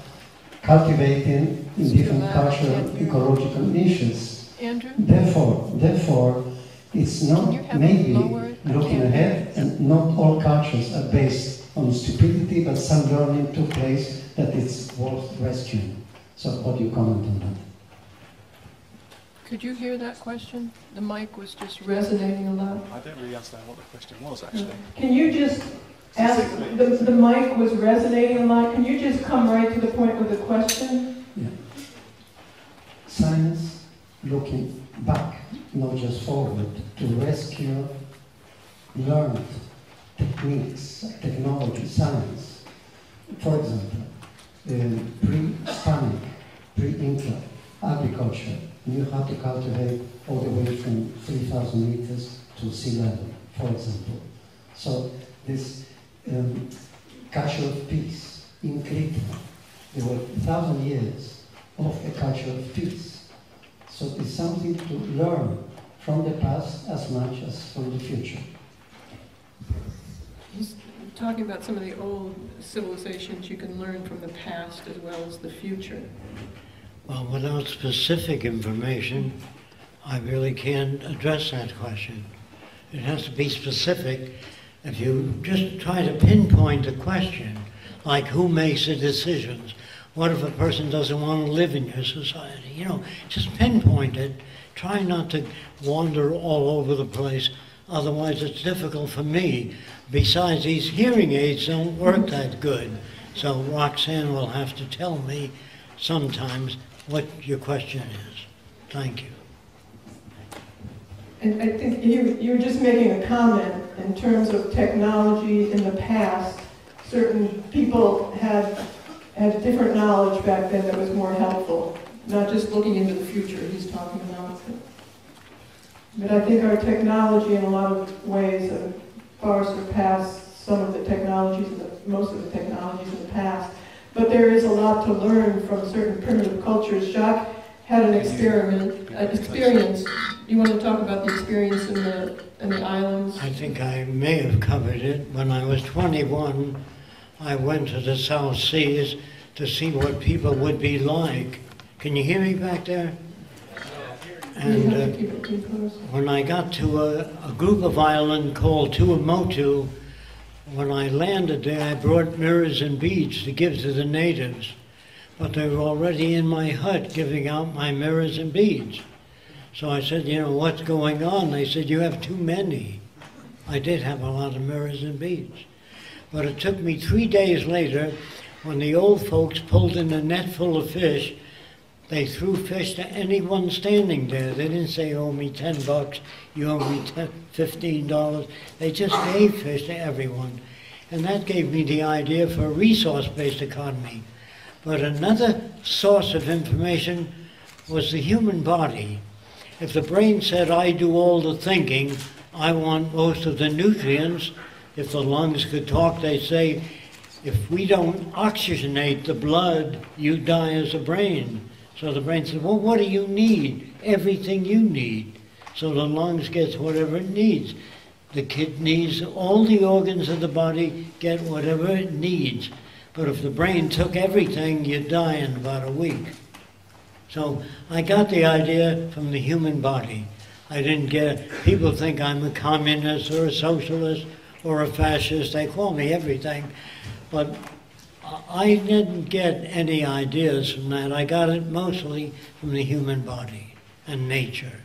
E: cultivating in different cultural ecological niches.
A: Andrew?
E: Therefore, it's not maybe looking ahead, and not all cultures are based on stupidity, but some learning took place that it's worth rescuing. So what do you comment on that?
A: Could you hear that question? The mic was just resonating a lot.
F: I don't really understand what the question was, actually.
A: Can you just ask, the mic was resonating a lot, can you just come right to the point with the question?
E: Yeah. Science looking back, not just forward, to rescue learned techniques, technology, science. For example, pre-Hispanic, pre-Inca agriculture knew how to cultivate all the way from 3,000 meters to sea level, for example. So this culture of peace in Crete, there were 1,000 years of a culture of peace. So it's something to learn from the past as much as from the future.
A: He's talking about some of the old civilizations you can learn from the past as well as the future.
D: Well, without specific information, I really can't address that question. It has to be specific. If you just try to pinpoint the question, like who makes the decisions? What if a person doesn't want to live in your society? You know, just pinpoint it. Try not to wander all over the place. Otherwise, it's difficult for me. Besides, these hearing aids don't work that good. So Roxanne will have to tell me sometimes what your question is. Thank you.
A: And I think you're just making a comment in terms of technology in the past. Certain people had different knowledge back then that was more helpful, not just looking into the future he's talking about. But I think our technology in a lot of ways have far surpassed some of the technologies, most of the technologies in the past. But there is a lot to learn from certain primitive cultures. Jacque had an experience. You want to talk about the experience in the islands?
D: I think I may have covered it. When I was 21, I went to the South Seas to see what people would be like. Can you hear me back there? And when I got to a group of islands called Tuamotu, when I landed there, I brought mirrors and beads to give to the natives. But they were already in my hut giving out my mirrors and beads. So I said, you know, what's going on? They said, you have too many. I did have a lot of mirrors and beads. But it took me 3 days later, when the old folks pulled in a net full of fish, they threw fish to anyone standing there. They didn't say, owe me $10, you owe me $15. They just gave fish to everyone. And that gave me the idea for a resource-based economy. But another source of information was the human body. If the brain said, I do all the thinking, I want most of the nutrients. If the lungs could talk, they say, if we don't oxygenate the blood, you die as a brain. So the brain said, well, what do you need? Everything you need. So the lungs gets whatever it needs. The kidneys, all the organs of the body get whatever it needs. But if the brain took everything, you'd die in about a week. So I got the idea from the human body. I didn't get, people think I'm a communist or a socialist or a fascist. They call me everything. But I didn't get any ideas from that. I got it mostly from the human body and nature.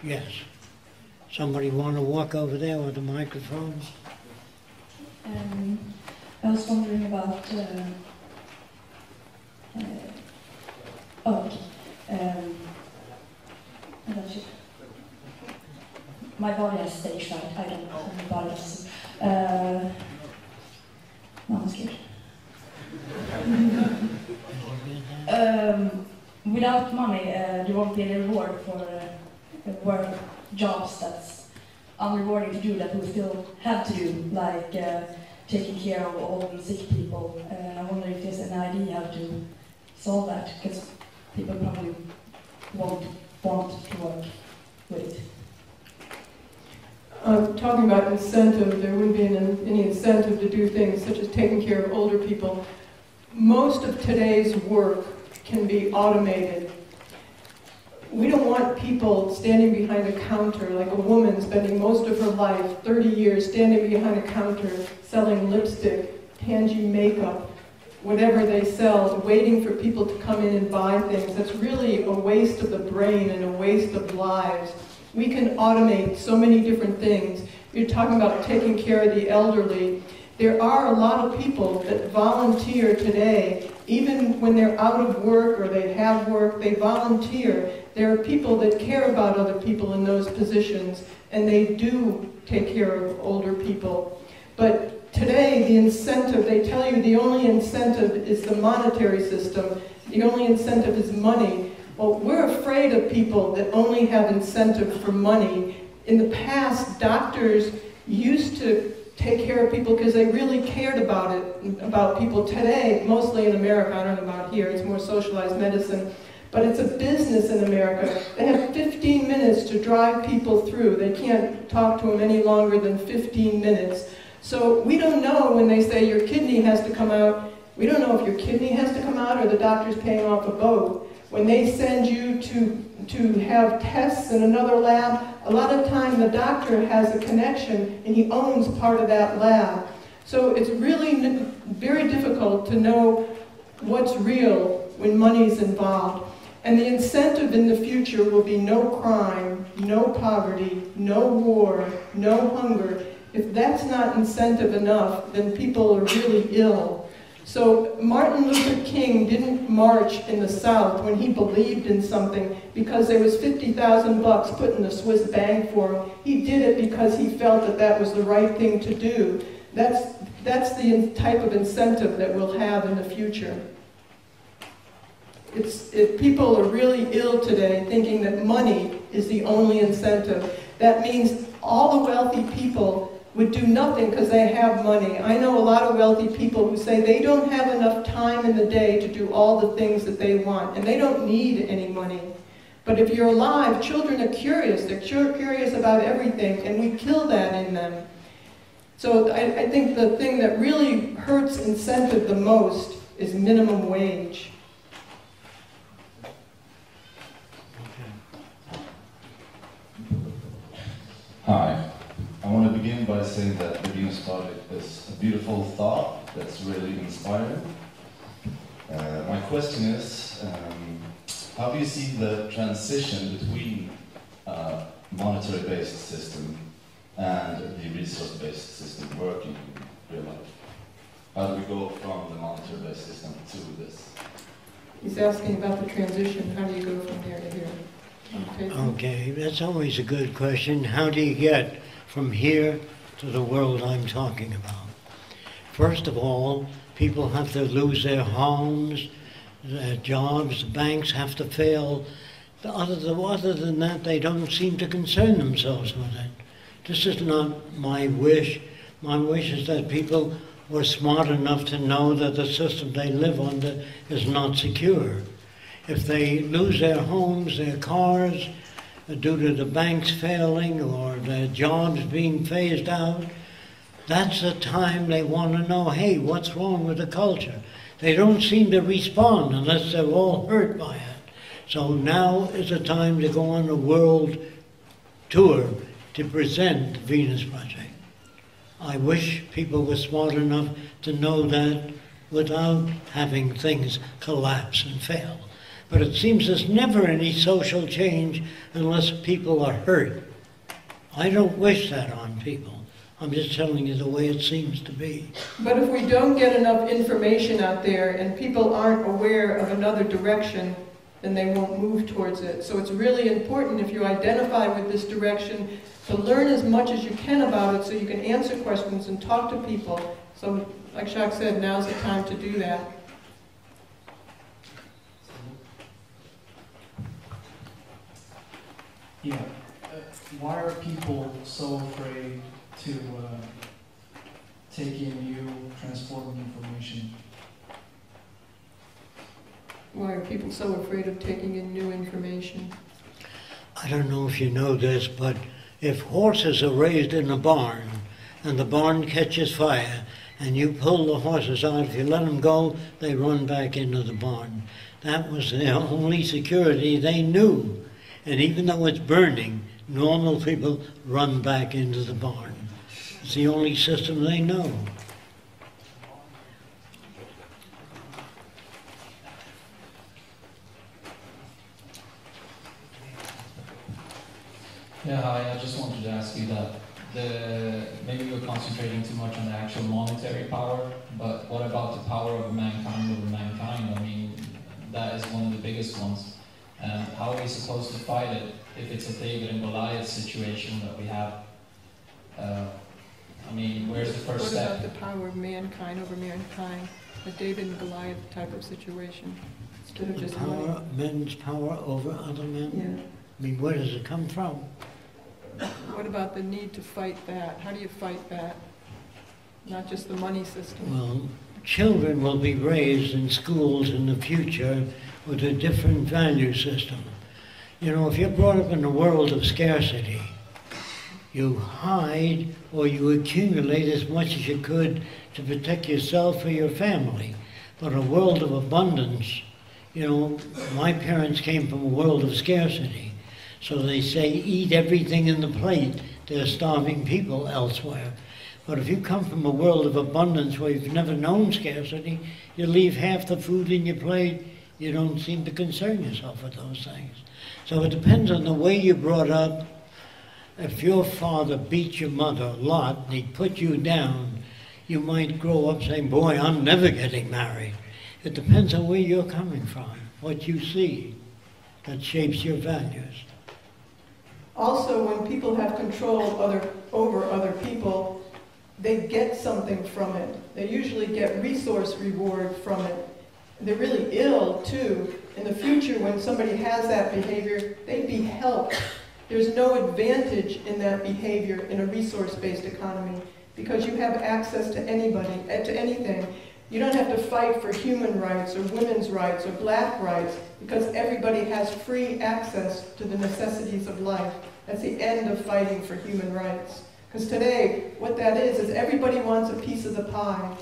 D: Yes. Somebody want to walk over there with a microphone?
G: I was wondering about my body has stage fright. I don't know my body has. No, I'm scared. Without money, there won't be any reward for work jobs that's unrewarding to do that we still have to do, like taking care of old and sick people. I wonder if there's an idea how to solve that, because people probably won't want to work with it.
A: Talking about incentive, there wouldn't be any incentive to do things such as taking care of older people. Most of today's work can be automated. we don't want people standing behind a counter, like a woman spending most of her life, 30 years, standing behind a counter selling lipstick, Tangy makeup, whatever they sell, waiting for people to come in and buy things. That's really a waste of the brain and a waste of lives. We can automate so many different things. You're talking about taking care of the elderly. There are a lot of people that volunteer today, even when they're out of work or they have work, they volunteer. There are people that care about other people in those positions, and they do take care of older people. But today, the incentive, they tell you the only incentive is the monetary system. The only incentive is money. Well, we're afraid of people that only have incentive for money. In the past, doctors used to take care of people because they really cared about it, about people. Today, mostly in America, I don't know about here, it's more socialized medicine, but it's a business in America. They have 15 minutes to drive people through. They can't talk to them any longer than 15 minutes. So we don't know when they say your kidney has to come out, we don't know if your kidney has to come out or the doctor's paying off a boat. When they send you to have tests in another lab, a lot of time the doctor has a connection and he owns part of that lab. So it's really very difficult to know what's real when money's involved. And the incentive in the future will be no crime, no poverty, no war, no hunger. If that's not incentive enough, then people are really ill. So Martin Luther King didn't march in the South when he believed in something because there was 50,000 bucks put in the Swiss bank for him. He did it because he felt that that was the right thing to do. That's the type of incentive that we'll have in the future. People are really ill today thinking that money is the only incentive. That means all the wealthy people would do nothing because they have money. I know a lot of wealthy people who say they don't have enough time in the day to do all the things that they want, and they don't need any money. But if you're alive, children are curious. They're curious about everything, and we kill that in them. So I think the thing that really hurts incentive the most is minimum wage.
H: Hi. I want to begin by saying that the Venus Project is a beautiful thought that's really inspiring. My question is, how do you see the transition between a monetary-based system and the resource-based system working in real life? How do we go from the monetary-based system to this?
A: He's asking about the transition. How do you go from there to here?
D: Okay, that's always a good question. How do you get from here to the world I'm talking about? First of all, people have to lose their homes, their jobs, the banks have to fail. Other than that, they don't seem to concern themselves with it. This is not my wish. My wish is that people were smart enough to know that the system they live under is not secure. If they lose their homes, their cars, due to the banks failing or their jobs being phased out, that's the time they want to know, hey, what's wrong with the culture? They don't seem to respond unless they're all hurt by it. So now is the time to go on a world tour to present the Venus Project. I wish people were smart enough to know that without having things collapse and fail. But it seems there's never any social change unless people are hurt. I don't wish that on people. I'm just telling you the way it seems to be.
A: But if we don't get enough information out there and people aren't aware of another direction, then they won't move towards it. So it's really important if you identify with this direction to learn as much as you can about it so you can answer questions and talk to people. So like Jacque said, now's the time to do that.
I: Yeah. Why are people so afraid to take in new, transforming information?
A: Why are people so afraid of taking in new information?
D: I don't know if you know this, but if horses are raised in a barn and the barn catches fire and you pull the horses out, if you let them go, they run back into the barn. That was their only security they knew. And even though it's burning, normal people run back into the barn. It's the only system they know.
J: Yeah, hi, I just wanted to ask you that maybe you're concentrating too much on the actual monetary power, but what about the power of mankind over mankind? I mean, that is one of the biggest ones. And how are we supposed to fight it if it's a David and Goliath situation that we have? I mean, where's the first step?
A: What about the power of mankind over mankind? A David and Goliath type of situation? Instead of just money?
D: Men's power over other men?
A: Yeah.
D: I mean, where does it come from?
A: What about the need to fight that? How do you fight that? Not just the money system.
D: Well, children will be raised in schools in the future with a different value system. You know, if you're brought up in a world of scarcity, you hide or you accumulate as much as you could to protect yourself or your family. But a world of abundance, you know, my parents came from a world of scarcity. So they say, eat everything in the plate. They're starving people elsewhere. But if you come from a world of abundance where you've never known scarcity, you leave half the food in your plate, you don't seem to concern yourself with those things. So it depends on the way you're brought up. If your father beat your mother a lot and he put you down, you might grow up saying, boy, I'm never getting married. It depends on where you're coming from, what you see, that shapes your values.
A: Also, when people have control over other people, they get something from it. They usually get resource reward from it. They're really ill, too. In the future, when somebody has that behavior, they'd be helped. There's no advantage in that behavior in a resource-based economy because you have access to anybody, to anything. You don't have to fight for human rights or women's rights or black rights because everybody has free access to the necessities of life. That's the end of fighting for human rights. Because today, what that is everybody wants a piece of the pie.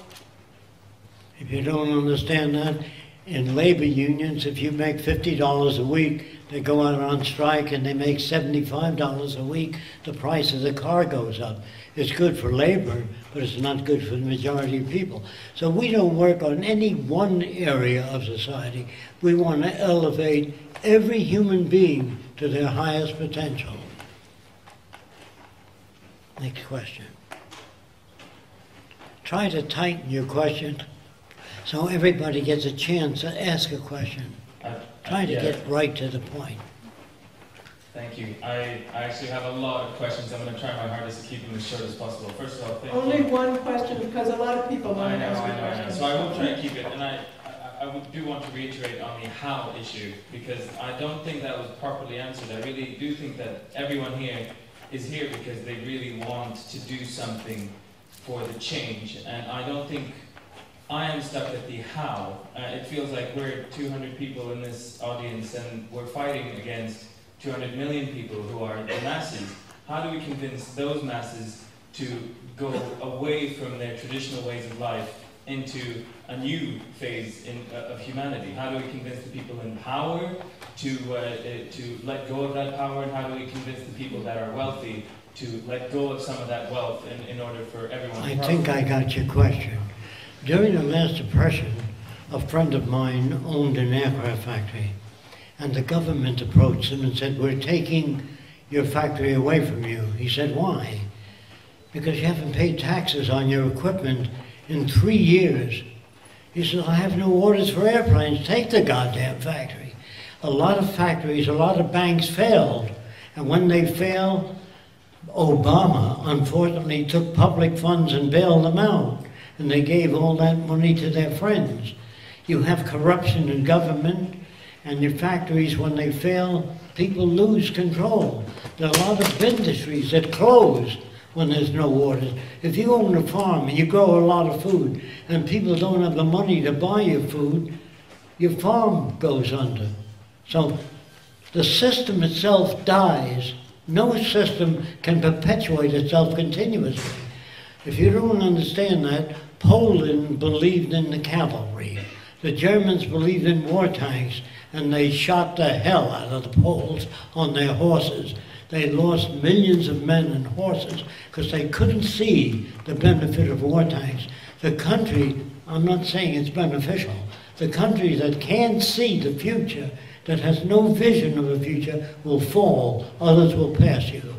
D: If you don't understand that, in labor unions, if you make $50 a week, they go out on strike and they make $75 a week, the price of the car goes up. It's good for labor, but it's not good for the majority of people. So we don't work on any one area of society. We want to elevate every human being to their highest potential. Next question. Try to tighten your question so everybody gets a chance to ask a question. Try to get right to the point.
K: Thank you. I actually have a lot of questions. I'm going to try my hardest to keep them as short as possible. First of all, thank
A: Only
K: you.
A: one question because a lot of people want to ask a question.
K: So I will try and keep it. And I do want to reiterate on the how issue because I don't think that was properly answered. I really do think that everyone here is here because they really want to do something for the change. And I don't think I am stuck at the how. It feels like we're 200 people in this audience and we're fighting against 200 million people who are the masses. How do we convince those masses to go away from their traditional ways of life into a new phase of humanity? How do we convince the people in power to let go of that power, and how do we convince the people that are wealthy to let go of some of that wealth in order for everyone to
D: I think I got your question. During the last Depression, a friend of mine owned an aircraft factory, and the government approached him and said, we're taking your factory away from you. He said, why? Because you haven't paid taxes on your equipment in 3 years. He said, I have no orders for airplanes. Take the goddamn factory. A lot of factories, a lot of banks failed. And when they failed, Obama, unfortunately, took public funds and bailed them out. And they gave all that money to their friends. You have corruption in government, and your factories, when they fail, people lose control. There are a lot of industries that close when there's no orders. If you own a farm and you grow a lot of food and people don't have the money to buy your food, your farm goes under. So the system itself dies. No system can perpetuate itself continuously. If you don't understand that, Poland believed in the cavalry. The Germans believed in war tanks. and they shot the hell out of the Poles on their horses. They lost millions of men and horses because they couldn't see the benefit of war tanks. The country, I'm not saying it's beneficial, the country that can't see the future, that has no vision of a future, will fall. Others will pass you.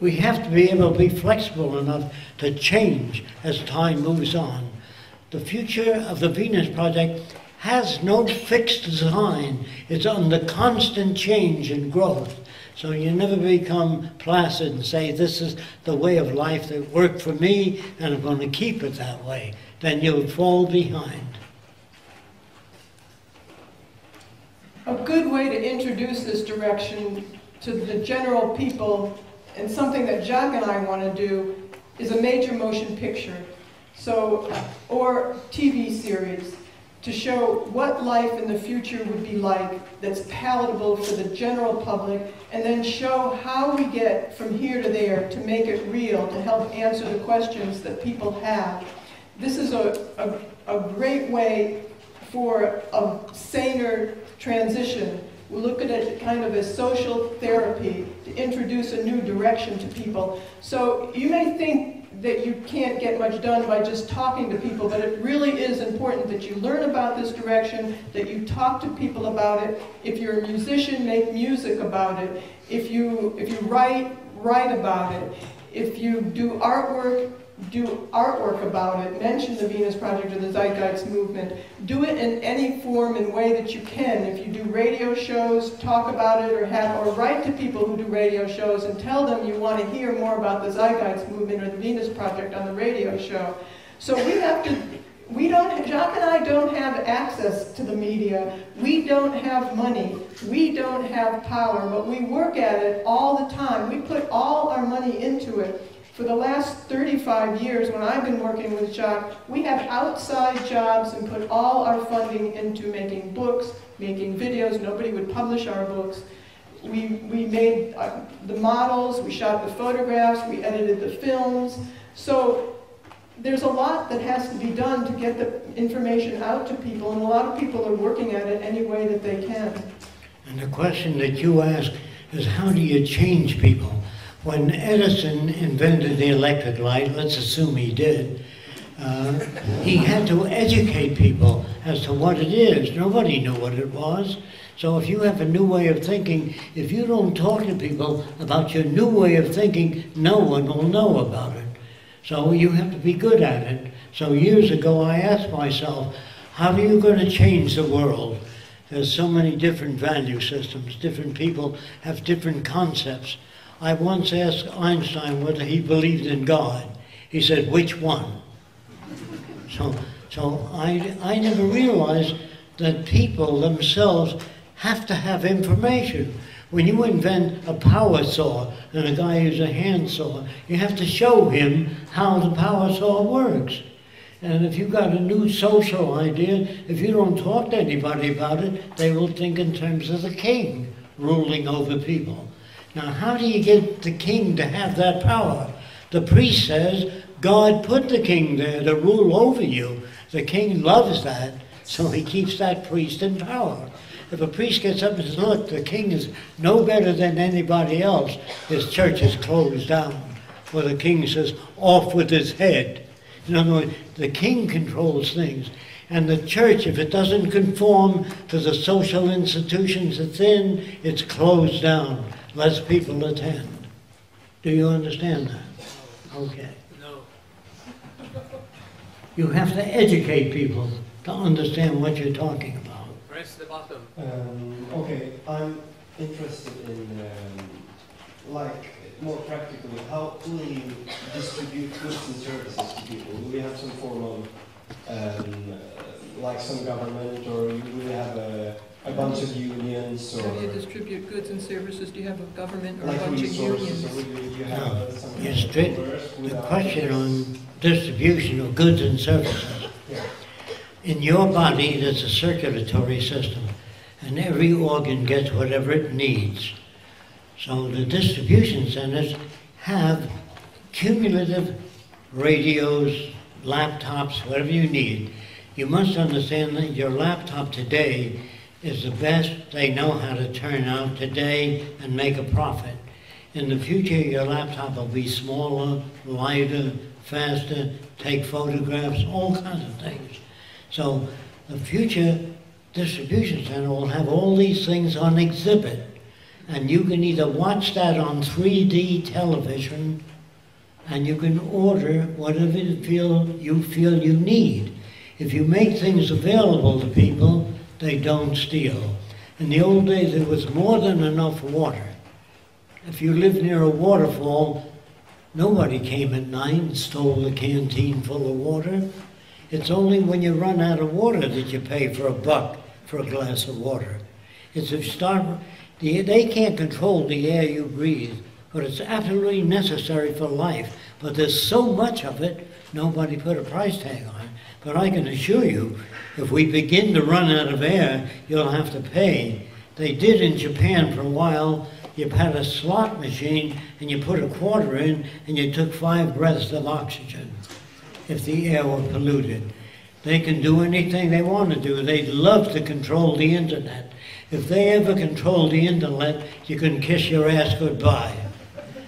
D: We have to be able to be flexible enough to change as time moves on. The future of the Venus Project has no fixed design. It's under constant change and growth. So you never become placid and say, this is the way of life that worked for me and I'm going to keep it that way. Then you'll fall behind.
A: A good way to introduce this direction to the general people, and something that Jacque and I want to do, is a major motion picture, or TV series, to show what life in the future would be like that's palatable for the general public, and then show how we get from here to there to make it real, to help answer the questions that people have. This is a great way for a saner transition. We look at it kind of as social therapy to introduce a new direction to people. So you may think that you can't get much done by just talking to people, but it really is important that you learn about this direction, that you talk to people about it. If you're a musician, make music about it. If you write about it. If you do artwork about it. Mention the Venus Project or the Zeitgeist Movement. Do it in any form and way that you can. If you do radio shows, talk about it, or write to people who do radio shows and tell them you want to hear more about the Zeitgeist Movement or the Venus Project on the radio show. So Jacque and I don't have access to the media. We don't have money. We don't have power, but we work at it all the time. We put all our money into it. For the last 35 years, when I've been working with Jacque, we have outside jobs and put all our funding into making books, making videos. Nobody would publish our books. We made the models, we shot the photographs, we edited the films. So there's a lot that has to be done to get the information out to people, and a lot of people are working at it any way that they can.
D: And the question that you ask is, how do you change people? When Edison invented the electric light, let's assume he did, he had to educate people as to what it is. Nobody knew what it was. So if you have a new way of thinking, if you don't talk to people about your new way of thinking, no one will know about it. So you have to be good at it. So years ago I asked myself, how are you going to change the world? There's so many different value systems. Different people have different concepts. I once asked Einstein whether he believed in God. He said, which one? So I never realized that people themselves have to have information. When you invent a power saw and a guy uses a hand saw, you have to show him how the power saw works. And if you've got a new social idea, if you don't talk to anybody about it, they will think in terms of the king ruling over people. Now, how do you get the king to have that power? The priest says, God put the king there to rule over you. The king loves that, so he keeps that priest in power. If a priest gets up and says, look, the king is no better than anybody else, his church is closed down. Or the king says, off with his head. In other words, the king controls things. And the church, if it doesn't conform to the social institutions it's in, it's closed down. Less people attend. Do you understand that? Okay.
F: No.
D: You have to educate people to understand what you're talking about.
F: Press the button.
L: Okay, I'm interested in, more practically, how will you distribute goods and services to people? Will you have some form of, like some government, or will you have a bunch of unions? Or
A: how do you distribute goods and services? Do you have a government or
L: like
A: a bunch of unions?
L: Or will you have some
D: The question on distribution of goods and services.
L: Yeah.
D: In your body, there's a circulatory system, and every organ gets whatever it needs. So the distribution centers have cumulative radios, laptops, whatever you need. You must understand that your laptop today is the best they know how to turn out today and make a profit. In the future, your laptop will be smaller, lighter, faster, take photographs, all kinds of things. So the future distribution center will have all these things on exhibit. And you can either watch that on 3D television, and you can order whatever you feel you need. If you make things available to people, they don't steal. In the old days, there was more than enough water. If you lived near a waterfall, nobody came at night and stole the canteen full of water. It's only when you run out of water that you pay for $1 for a glass of water. It's if you start, they can't control the air you breathe, but it's absolutely necessary for life. But there's so much of it, nobody put a price tag on it. But I can assure you, if we begin to run out of air, you'll have to pay. They did in Japan for a while. You had a slot machine, and you put a quarter in, and you took 5 breaths of oxygen if the air were polluted. They can do anything they want to do. They'd love to control the internet. If they ever control the internet, you can kiss your ass goodbye.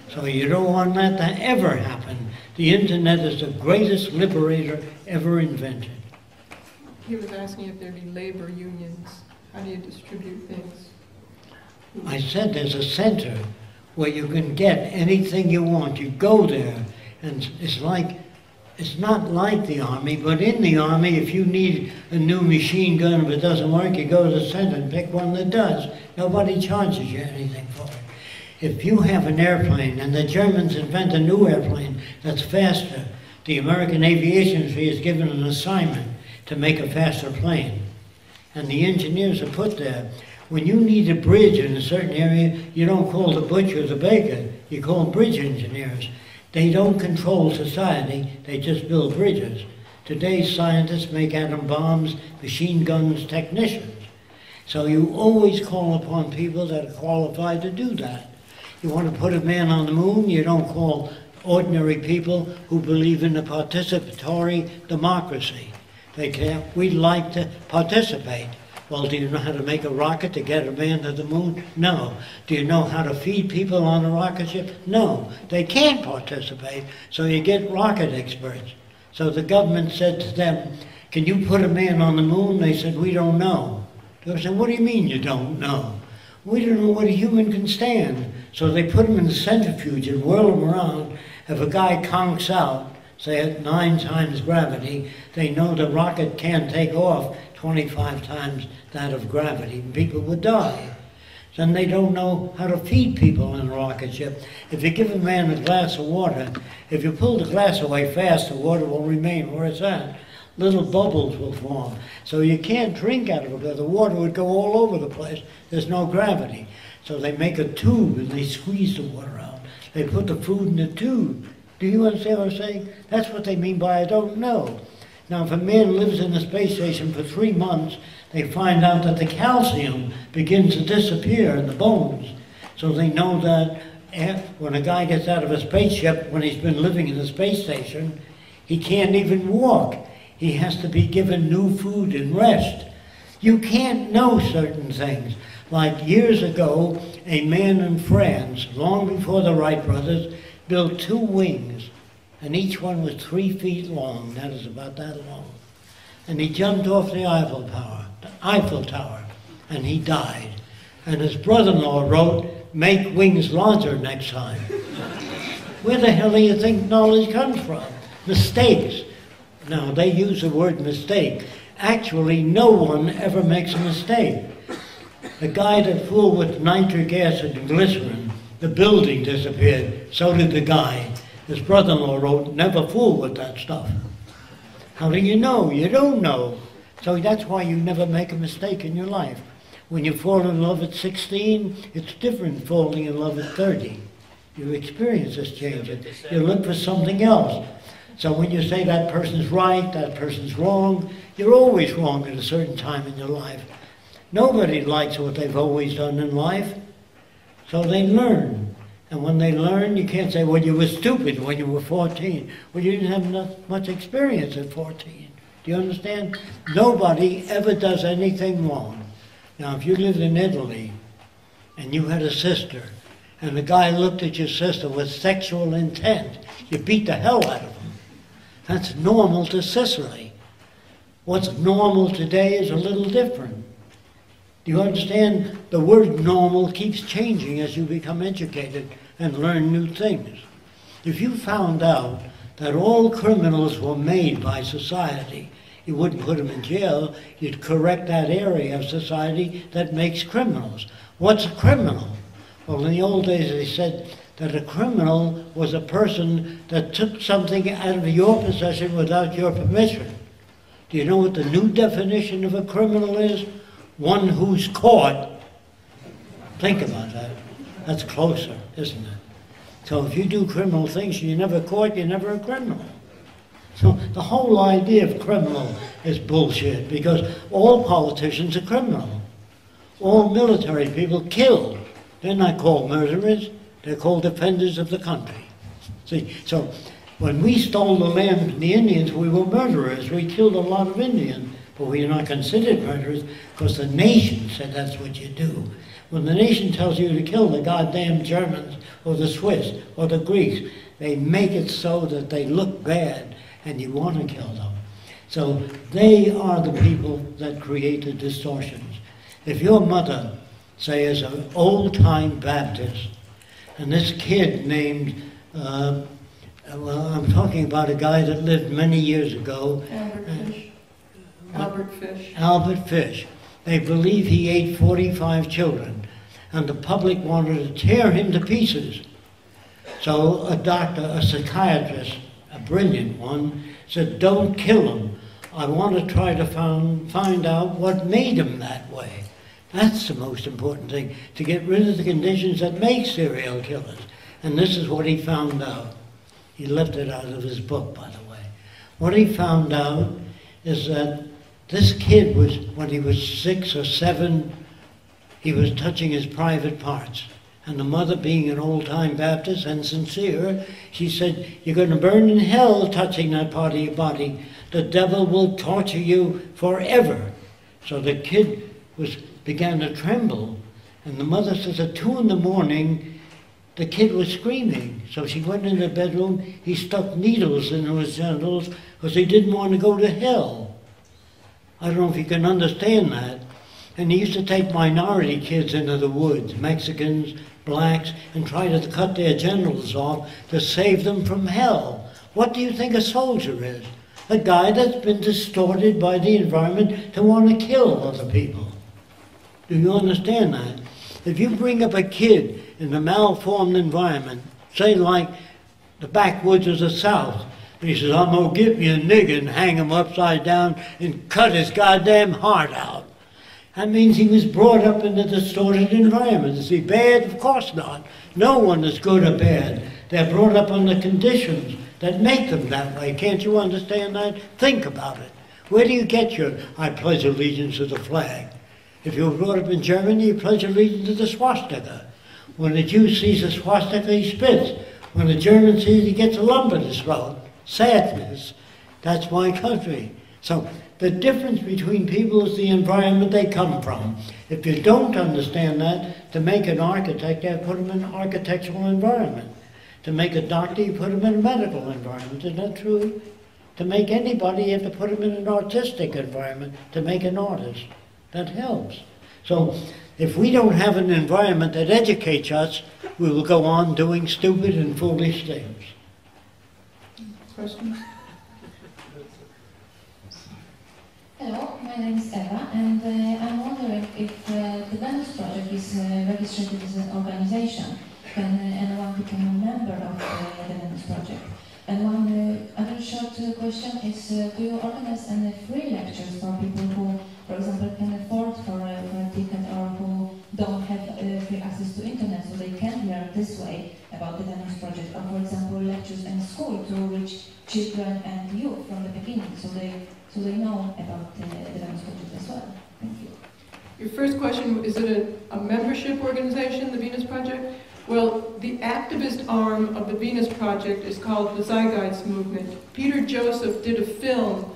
D: So you don't want that to ever happen. The internet is the greatest liberator ever invented.
A: He was asking if there'd be labor unions. How do you distribute things?
D: I said there's a center where you can get anything you want. You go there, and it's not like the Army, but in the Army, if you need a new machine gun, if it doesn't work, you go to the center and pick one that does. Nobody charges you anything for it. If you have an airplane, and the Germans invent a new airplane that's faster, the American aviation industry is given an assignment to make a faster plane. And the engineers are put there. When you need a bridge in a certain area, you don't call the butcher or the baker, you call bridge engineers. They don't control society, they just build bridges. Today's scientists make atom bombs, machine guns, technicians. So you always call upon people that are qualified to do that. You want to put a man on the moon, you don't call ordinary people who believe in a participatory democracy. We'd like to participate. Well, do you know how to make a rocket to get a man to the moon? No. Do you know how to feed people on a rocket ship? No. They can't participate, so you get rocket experts. So the government said to them, can you put a man on the moon? They said, we don't know. They said, what do you mean you don't know? We don't know what a human can stand. So they put him in the centrifuge and whirl him around. If a guy conks out, say at 9 times gravity, they know the rocket can't take off 25 times that of gravity, and people would die. Then they don't know how to feed people in a rocket ship. If you give a man a glass of water, if you pull the glass away fast, the water will remain where it's at. Little bubbles will form. So you can't drink out of it because the water would go all over the place. There's no gravity. So they make a tube and they squeeze the water out. They put the food in the tube. Do you understand what I'm saying? That's what they mean by I don't know. Now, if a man lives in a space station for 3 months, they find out that the calcium begins to disappear in the bones. So they know that when a guy gets out of a spaceship, when he's been living in a space station, he can't even walk. He has to be given new food and rest. You can't know certain things. Like years ago, a man in France, long before the Wright brothers, built 2 wings, and each one was 3 feet long. That is about that long. And he jumped off the Eiffel Tower, and he died. And his brother-in-law wrote, make wings larger next time. Where the hell do you think knowledge comes from? Mistakes. Now, they use the word mistake. Actually, no one ever makes a mistake. The guy that fooled with nitric acid and glycerin, the building disappeared. So did the guy. His brother-in-law wrote, never fool with that stuff. How do you know? You don't know. So that's why you never make a mistake in your life. When you fall in love at 16, it's different than falling in love at 30. Your experiences change it. You look for something else. So when you say that person's right, that person's wrong, you're always wrong at a certain time in your life. Nobody likes what they've always done in life. So they learn. And when they learn, you can't say, well, you were stupid when you were 14. Well, you didn't have much experience at 14. Do you understand? Nobody ever does anything wrong. Now, if you lived in Italy and you had a sister, and the guy looked at your sister with sexual intent, you beat the hell out of him. That's normal to Sicily. What's normal today is a little different. Do you understand? The word normal keeps changing as you become educated and learn new things. If you found out that all criminals were made by society, you wouldn't put them in jail, you'd correct that area of society that makes criminals. What's a criminal? Well, in the old days they said that a criminal was a person that took something out of your possession without your permission. Do you know what the new definition of a criminal is? One who's caught. Think about that. That's closer, isn't it? So if you do criminal things and you're never caught, you're never a criminal. So the whole idea of criminal is bullshit, because all politicians are criminal. All military people kill. They're not called murderers, they're called defenders of the country. See, so when we stole the land from the Indians, we were murderers. We killed a lot of Indians, but we are not considered murderers because the nation said that's what you do. When the nation tells you to kill the goddamn Germans or the Swiss or the Greeks, they make it so that they look bad and you want to kill them. So they are the people that create the distortions. If your mother, say, is an old-time Baptist, and this kid named, well, I'm talking about a guy that lived many years ago.
A: Albert Fish.
D: Albert Fish. They believe he ate 45 children, and the public wanted to tear him to pieces. So a doctor, a psychiatrist, a brilliant one, said, don't kill him. I want to try to find out what made him that way. That's the most important thing, to get rid of the conditions that make serial killers. And this is what he found out. He left it out of his book, by the way. What he found out is that this kid was, when he was 6 or 7, he was touching his private parts. And the mother, being an old-time Baptist and sincere, she said, you're going to burn in hell touching that part of your body. The devil will torture you forever. So the kid began to tremble. And the mother says at 2 in the morning, the kid was screaming. So she went in the bedroom. He stuck needles into his genitals because he didn't want to go to hell. I don't know if you can understand that. And he used to take minority kids into the woods, Mexicans, blacks, and try to cut their genitals off to save them from hell. What do you think a soldier is? A guy that's been distorted by the environment to want to kill other people. Do you understand that? If you bring up a kid in a malformed environment, say like the backwoods of the South, and he says, I'm going to get me a nigger and hang him upside down and cut his goddamn heart out. That means he was brought up in a distorted environment. Is he bad? Of course not. No one is good or bad. They're brought up under conditions that make them that way. Can't you understand that? Think about it. Where do you get your I pledge allegiance to the flag? If you were brought up in Germany, you pledge allegiance to the swastika. When a Jew sees a swastika, he spits. When a German sees it, he gets a lump in his throat. Sadness. That's my country. So the difference between people is the environment they come from. If you don't understand that, to make an architect, you have to put them in an architectural environment. To make a doctor, you put them in a medical environment. Isn't that true? To make anybody, you have to put them in an artistic environment to make an artist. That helps. So if we don't have an environment that educates us, we will go on doing stupid and foolish things.
A: Questions?
M: Hello, my name is Eva, and I'm wondering if the Venus Project is registered as an organization. Can anyone become a member of the Venus Project? And one other short question is, do you organize any free lectures for people who, for example, can afford for a ticket or who don't have free access to internet, so they can learn this way about the Venus Project? Or, for example, lectures in school to reach children and youth from the beginning, so they know about the Venus Project as well. Thank you.
A: Your first question, is it a membership organization, the Venus Project? Well, the activist arm of the Venus Project is called the Zeitgeist Movement. Peter Joseph did a film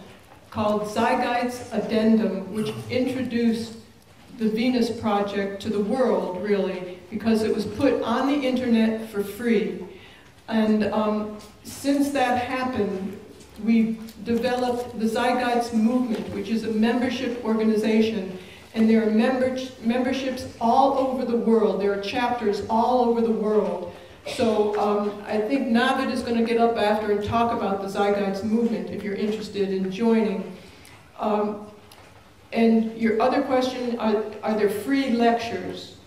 A: called Zeitgeist Addendum, which introduced the Venus Project to the world, really, because it was put on the internet for free. And since that happened, we developed the Zeitgeist Movement, which is a membership organization, and there are memberships all over the world. There are chapters all over the world. So I think Navid is going to get up after and talk about the Zeitgeist Movement if you're interested in joining. And your other question, are there free lectures?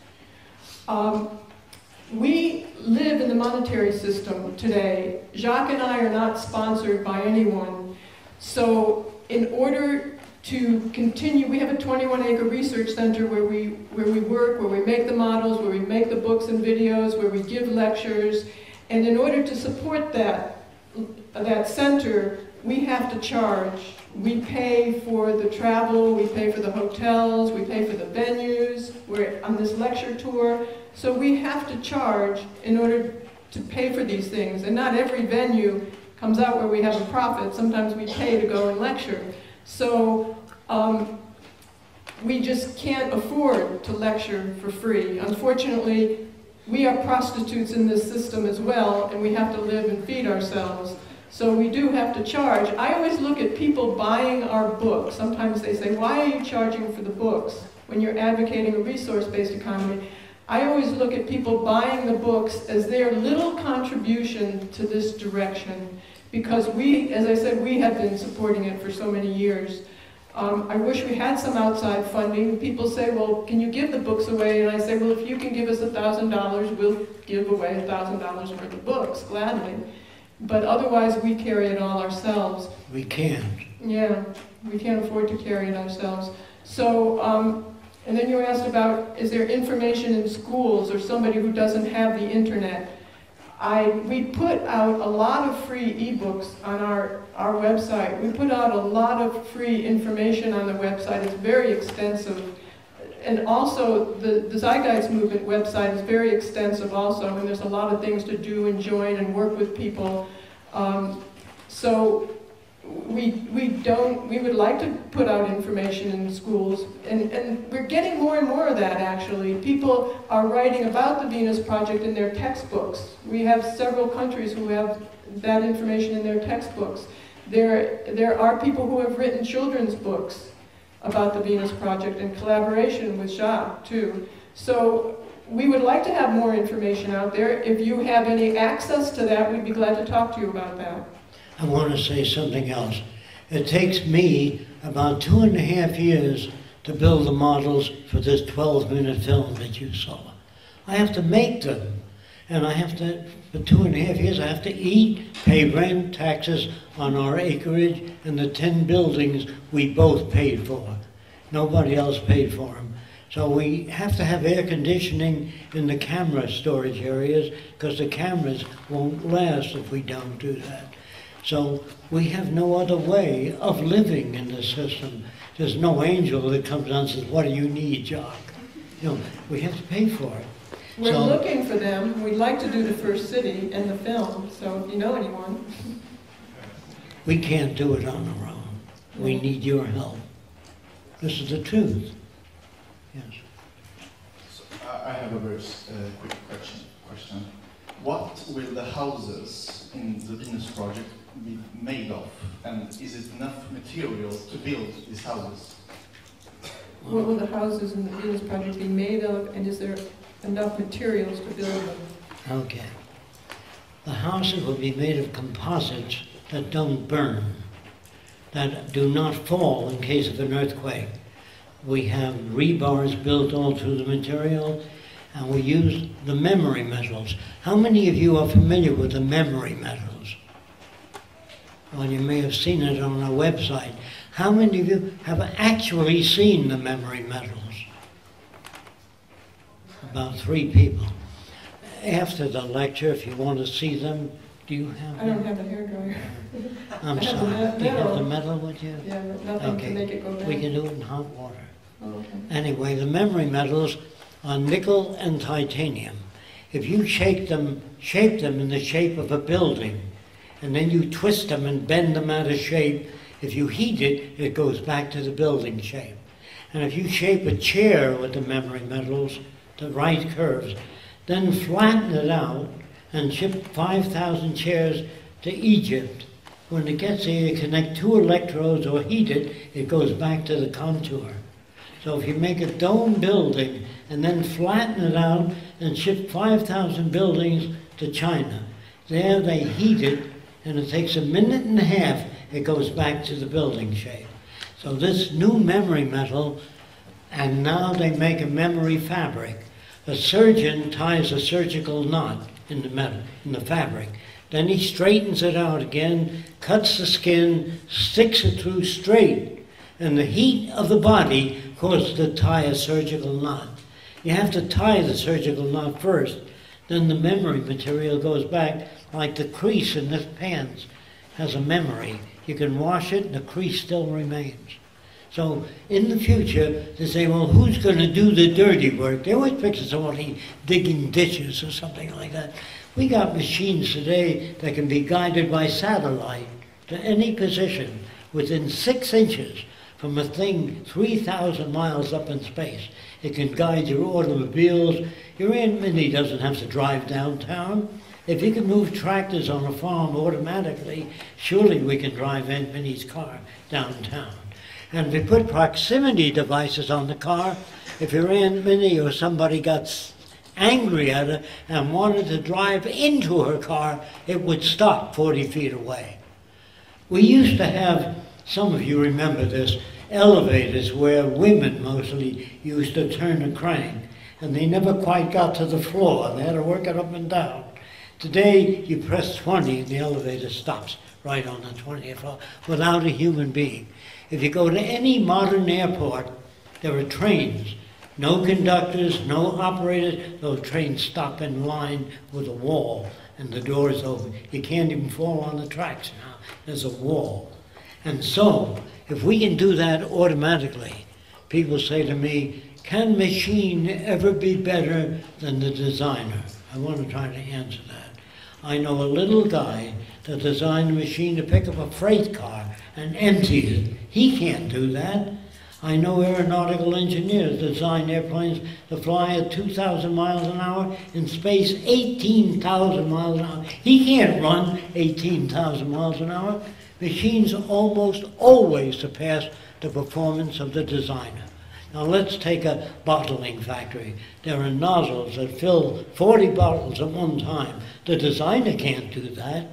A: We live in the monetary system today. Jacque and I are not sponsored by anyone. So in order to continue, we have a 21-acre research center where we work, where we make the models, where we make the books and videos, where we give lectures. And in order to support that center, we have to charge. We pay for the travel, we pay for the hotels, we pay for the venues. We're on this lecture tour. So we have to charge in order to pay for these things. And not every venue comes out where we have a profit. Sometimes we pay to go and lecture. So we just can't afford to lecture for free. Unfortunately, we are prostitutes in this system as well, and we have to live and feed ourselves. So we do have to charge. I always look at people buying our books. Sometimes they say, why are you charging for the books when you're advocating a resource-based economy? I always look at people buying the books as their little contribution to this direction, because we, as I said, we have been supporting it for so many years. I wish we had some outside funding. People say, well, can you give the books away? And I say, well, if you can give us $1,000, we'll give away $1,000 worth of books, gladly. But otherwise, we carry it all ourselves.
D: We can't.
A: Yeah, we can't afford to carry it ourselves. So, and then you asked about, is there information in schools or somebody who doesn't have the internet? We put out a lot of free ebooks on our website. We put out a lot of free information on the website. It's very extensive. And also, the Zeitgeist Movement website is very extensive also, and there's a lot of things to do and join and work with people. So we would like to put out information in schools, and we're getting more and more of that, actually. People are writing about the Venus Project in their textbooks. We have several countries who have that information in their textbooks. There are people who have written children's books about the Venus Project in collaboration with Jacque, too. So we would like to have more information out there. If you have any access to that, we'd be glad to talk to you about that.
D: I want to say something else. It takes me about 2.5 years to build the models for this 12-minute film that you saw. I have to make them. And I have to, for 2.5 years, I have to eat, pay rent, taxes on our acreage, and the 10 buildings we both paid for. Nobody else paid for them. So we have to have air conditioning in the camera storage areas, because the cameras won't last if we don't do that. So we have no other way of living in the system. There's no angel that comes down and says, what do you need, Jacque? You know, we have to pay for it.
A: We're looking for them. We'd like to do the first city and the film, so if you know anyone.
D: We can't do it on our own. We need your help. This is the truth. Yes.
N: So, I have a very quick question. What will the houses in the Venus Project be made of? And is it enough material to build these houses?
A: What will the houses in the Venus Project be made of, and is there enough materials to build them?
D: Okay. The houses will be made of composites that don't burn, that do not fall in case of an earthquake. We have rebars built all through the material, and we use the memory metals. How many of you are familiar with the memory metals? Well, you may have seen it on our website. How many of you have actually seen the memory metals? About 3 people. After the lecture, if you want to see them, do you have
A: I don't have a hairdryer.
D: I'm sorry. Do you have the metal with you?
A: Yeah, but nothing to make it go down.
D: We can do it in hot water.
A: Okay.
D: Anyway, the memory metals are nickel and titanium. If you shape them in the shape of a building, and then you twist them and bend them out of shape, if you heat it, it goes back to the building shape. And if you shape a chair with the memory metals, the right curves, then flatten it out and ship 5,000 chairs to Egypt. When it gets there, you connect 2 electrodes or heat it, it goes back to the contour. So if you make a dome building and then flatten it out and ship 5,000 buildings to China, there they heat it, and it takes a minute and a half, it goes back to the building shape. So this new memory metal, and now they make a memory fabric. A surgeon ties a surgical knot in the metal, in the fabric. Then he straightens it out again, cuts the skin, sticks it through straight, and the heat of the body causes to tie a surgical knot. You have to tie the surgical knot first, then the memory material goes back, like the crease in this pants has a memory. You can wash it and the crease still remains. So in the future, they say, well, who's going to do the dirty work? They always picture somebody digging ditches or something like that. We got machines today that can be guided by satellite to any position within 6 inches from a thing 3,000 miles up in space. It can guide your automobiles. Your Aunt Minnie doesn't have to drive downtown. If you can move tractors on a farm automatically, surely we can drive Aunt Minnie's car downtown. And if we put proximity devices on the car, if your Aunt Minnie or somebody got angry at her and wanted to drive into her car, it would stop 40 feet away. We used to have, some of you remember this, elevators where women mostly used to turn a crank, and they never quite got to the floor. They had to work it up and down. Today, you press 20 and the elevator stops right on the 20th floor without a human being. If you go to any modern airport, there are trains. No conductors, no operators. Those trains stop in line with a wall and the doors open. You can't even fall on the tracks now. There's a wall. And so, if we can do that automatically, people say to me, can machine ever be better than the designer? I want to try to answer that. I know a little guy that designed a machine to pick up a freight car and empty it. He can't do that. I know aeronautical engineers design airplanes to fly at 2,000 miles an hour, in space 18,000 miles an hour. He can't run 18,000 miles an hour. Machines almost always surpass the performance of the designer. Now let's take a bottling factory. There are nozzles that fill 40 bottles at one time. The designer can't do that.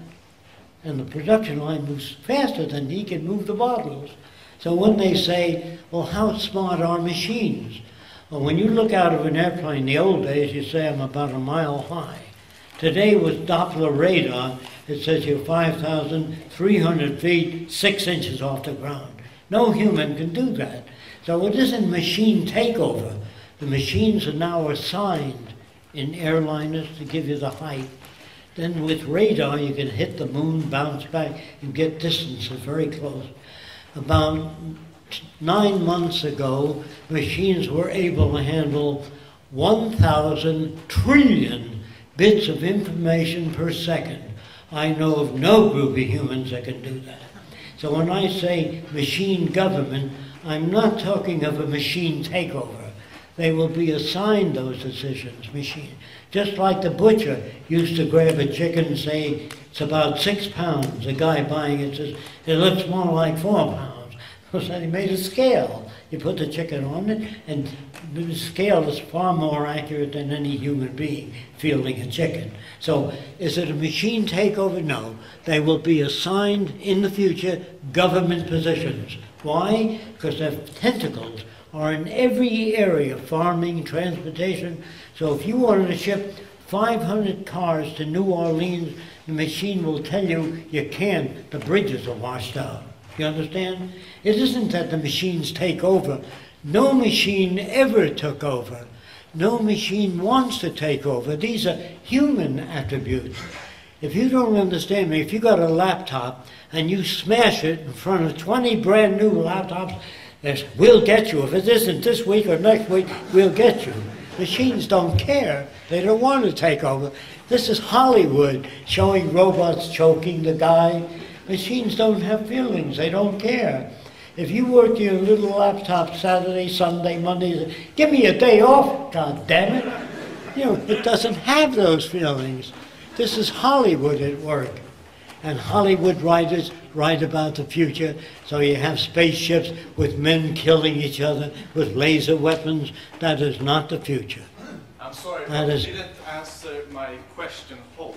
D: And the production line moves faster than he can move the bottles. So when they say, well, how smart are machines? Well, when you look out of an airplane, in the old days, you say I'm about a mile high. Today with Doppler radar, it says you're 5,300 feet, 6 inches off the ground. No human can do that. So it isn't machine takeover. The machines are now assigned in airliners to give you the height. Then with radar, you can hit the moon, bounce back, and get distances very close. About 9 months ago, machines were able to handle 1,000 trillion bits of information per second. I know of no group of humans that can do that. So when I say machine government, I'm not talking of a machine takeover. They will be assigned those decisions, machine. Just like the butcher used to grab a chicken and say, it's about 6 pounds. The guy buying it says, it looks more like 4 pounds. So he made a scale. You put the chicken on it, and the scale is far more accurate than any human being fielding a chicken. So is it a machine takeover? No. They will be assigned in the future government positions. Why? Because their tentacles are in every area, farming, transportation. So if you wanted to ship 500 cars to New Orleans, the machine will tell you you can't, the bridges are washed out. You understand? It isn't that the machines take over. No machine ever took over. No machine wants to take over. These are human attributes. If you don't understand me, if you got a laptop and you smash it in front of 20 brand new laptops, we'll get you. If it isn't this week or next week, we'll get you. Machines don't care. They don't want to take over. This is Hollywood showing robots choking the guy. Machines don't have feelings. They don't care. If you work your little laptop Saturday, Sunday, Monday, give me a day off, God damn it. You know, it doesn't have those feelings. This is Hollywood at work. And Hollywood writers write about the future, so you have spaceships with men killing each other with laser weapons. That is not the future.
N: I'm sorry,
D: that
N: but you didn't answer my question whole.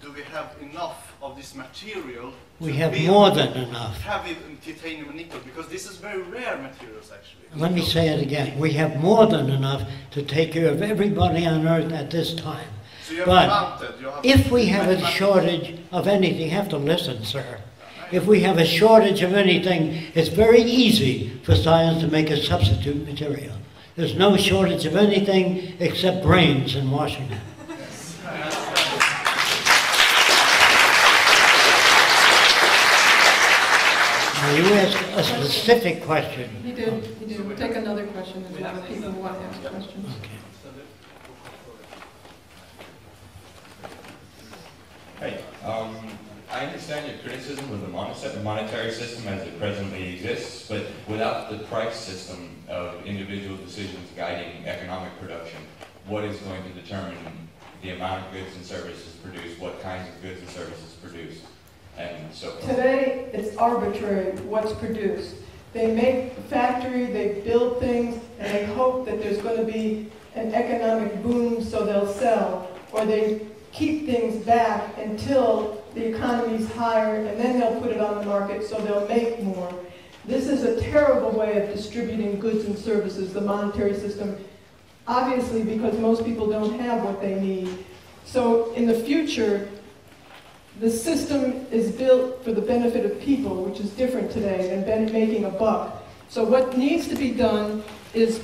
N: Do we have enough of this material?
D: We have more than enough.
N: Have it in titanium and nickel, because this is very rare materials actually.
D: Let me say it again. We have more than enough to take care of everybody on Earth at this time.
N: So you have
D: But
N: mounted, you have
D: if we have a shortage of anything, you have to listen, sir. If we have a shortage of anything, it's very easy for science to make a substitute material. There's no shortage of anything except brains in Washington. Now you asked a specific question.
A: He did. We'll take another question if there are people who want to ask questions.
D: Okay.
O: Hey, I understand your criticism of the monetary system as it presently exists, but without the price system of individual decisions guiding economic production, what is going to determine the amount of goods and services produced, what kinds of goods and services produced, and so forth?
A: Today, it's arbitrary what's produced. They make a factory, they build things, and they hope that there's going to be an economic boom so they'll sell, or they keep things back until the economy's higher, and then they'll put it on the market so they'll make more. This is a terrible way of distributing goods and services, the monetary system, obviously because most people don't have what they need. So in the future, the system is built for the benefit of people, which is different today than making a buck. So what needs to be done is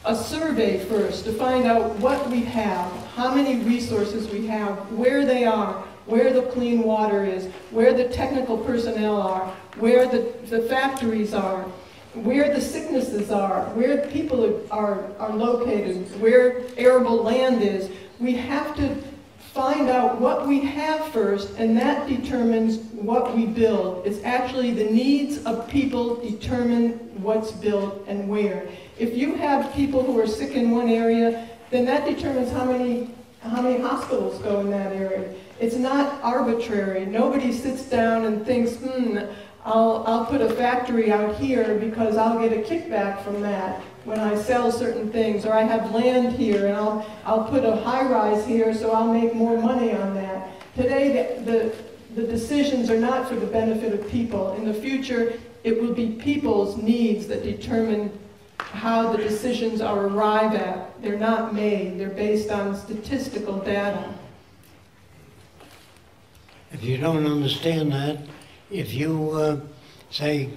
A: a survey first to find out what we have, how many resources we have, where they are, where the clean water is, where the technical personnel are, where the factories are, where the sicknesses are, where people are located, where arable land is. We have to find out what we have first, and that determines what we build. It's actually the needs of people determine what's built and where. If you have people who are sick in one area, then that determines how many hospitals go in that area. It's not arbitrary. Nobody sits down and thinks, I'll put a factory out here because I'll get a kickback from that when I sell certain things, or I have land here and I'll put a high-rise here so I'll make more money on that. Today, the decisions are not for the benefit of people. In the future, it will be people's needs that determine how the decisions are arrived at. They're not made. They're based on statistical data.
D: If you don't understand that, if you say,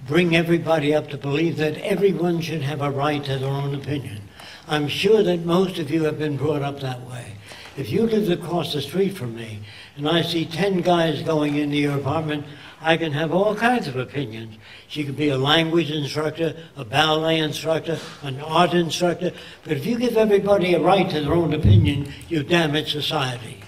D: bring everybody up to believe that everyone should have a right to their own opinion, I'm sure that most of you have been brought up that way. If you lived across the street from me and I see 10 guys going into your apartment, I can have all kinds of opinions. She could be a language instructor, a ballet instructor, an art instructor, but if you give everybody a right to their own opinion, you damage society.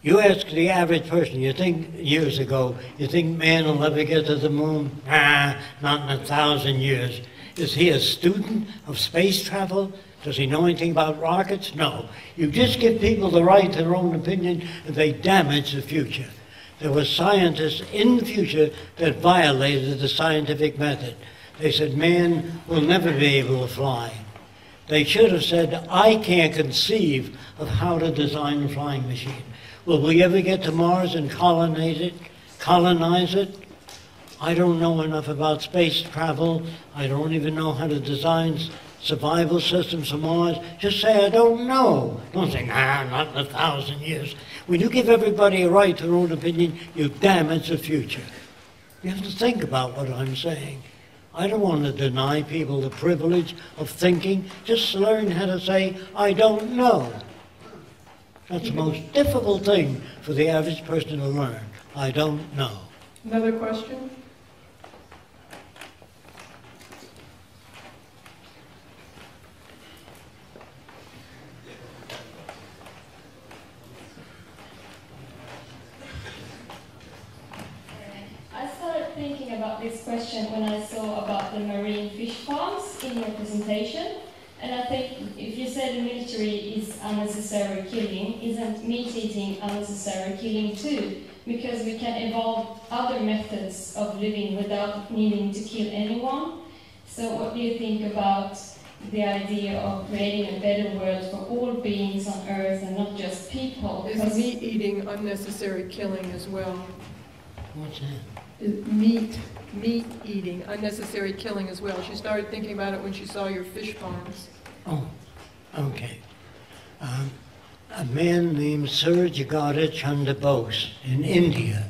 D: You ask the average person, you think years ago, you think man will ever get to the moon? Not in 1,000 years. Is he a student of space travel? Does he know anything about rockets? No. You just give people the right to their own opinion and they damage the future. There were scientists in the future that violated the scientific method. They said man will never be able to fly. They should have said, I can't conceive of how to design a flying machine. Will we ever get to Mars and colonize it? I don't know enough about space travel. I don't even know how to design survival systems for Mars. Just say, I don't know. Don't say, not in 1,000 years. When you give everybody a right to their own opinion, you damage the future. You have to think about what I'm saying. I don't want to deny people the privilege of thinking. Just learn how to say, I don't know. That's the most difficult thing for the average person to learn. I don't know.
A: Another question?
P: I started thinking about about this question when I saw about the marine fish farms in your presentation. And I think if you say the military is unnecessary killing, isn't meat eating unnecessary killing too? Because we can evolve other methods of living without needing to kill anyone. So what do you think about the idea of creating a better world for all beings on Earth and not just people?
A: Is meat eating unnecessary killing as well?
D: What's that?
A: Is meat eating unnecessary killing as well? She started thinking about it when she saw your fish farms.
D: Oh, okay. A man named Sir Jagadish Chandra Bose in India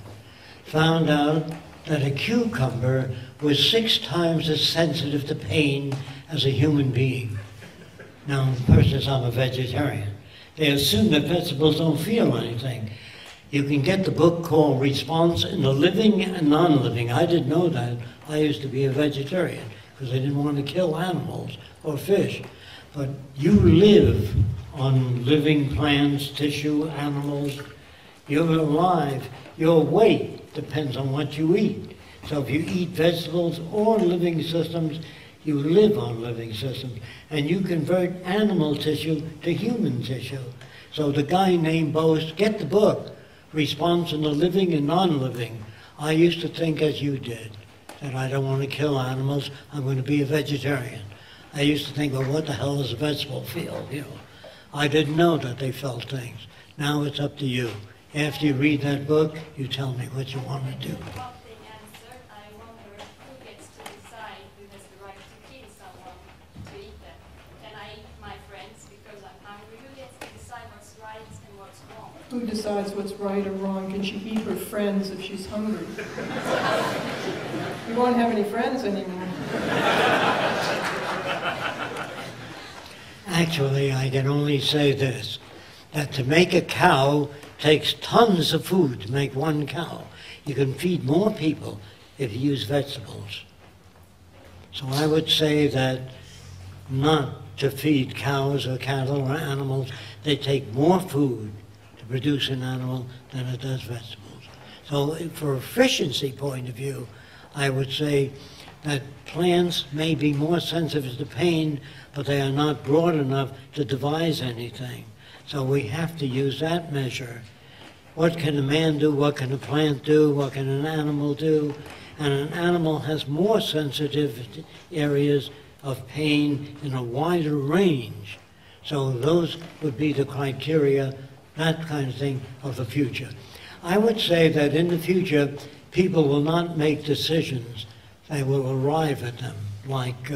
D: found out that a cucumber was 6 times as sensitive to pain as a human being. Now, the person says I'm a vegetarian. They assume that vegetables don't feel anything. You can get the book called Response in the Living and Non-Living. I didn't know that. I used to be a vegetarian because I didn't want to kill animals or fish. But you live on living plants, tissue, animals. You're alive. Your weight depends on what you eat. So if you eat vegetables or living systems, you live on living systems. And you convert animal tissue to human tissue. So the guy named Bose, get the book, Response in the Living and Non-Living. I used to think as you did, that I don't want to kill animals, I'm going to be a vegetarian. I used to think, well, what the hell does a vegetable feel? You know, I didn't know that they felt things. Now it's up to you. After you read that book, you tell me what you want to do.
P: About the answer, I wonder who gets to decide who has the right to kill someone to eat them. Can I eat my friends because I'm hungry? Who gets to decide what's right and what's wrong?
A: Who decides what's right or wrong? Can she eat her friends if she's hungry? You won't have any friends anymore.
D: Actually, I can only say this, that to make a cow takes tons of food to make one cow. You can feed more people if you use vegetables. So I would say that not to feed cows or cattle or animals, they take more food to produce an animal than it does vegetables. So for efficiency point of view, I would say that plants may be more sensitive to pain, but they are not broad enough to devise anything. So we have to use that measure. What can a man do? What can a plant do? What can an animal do? And an animal has more sensitive areas of pain in a wider range. So those would be the criteria, that kind of thing, of the future. I would say that in the future, people will not make decisions. They will arrive at them. Like,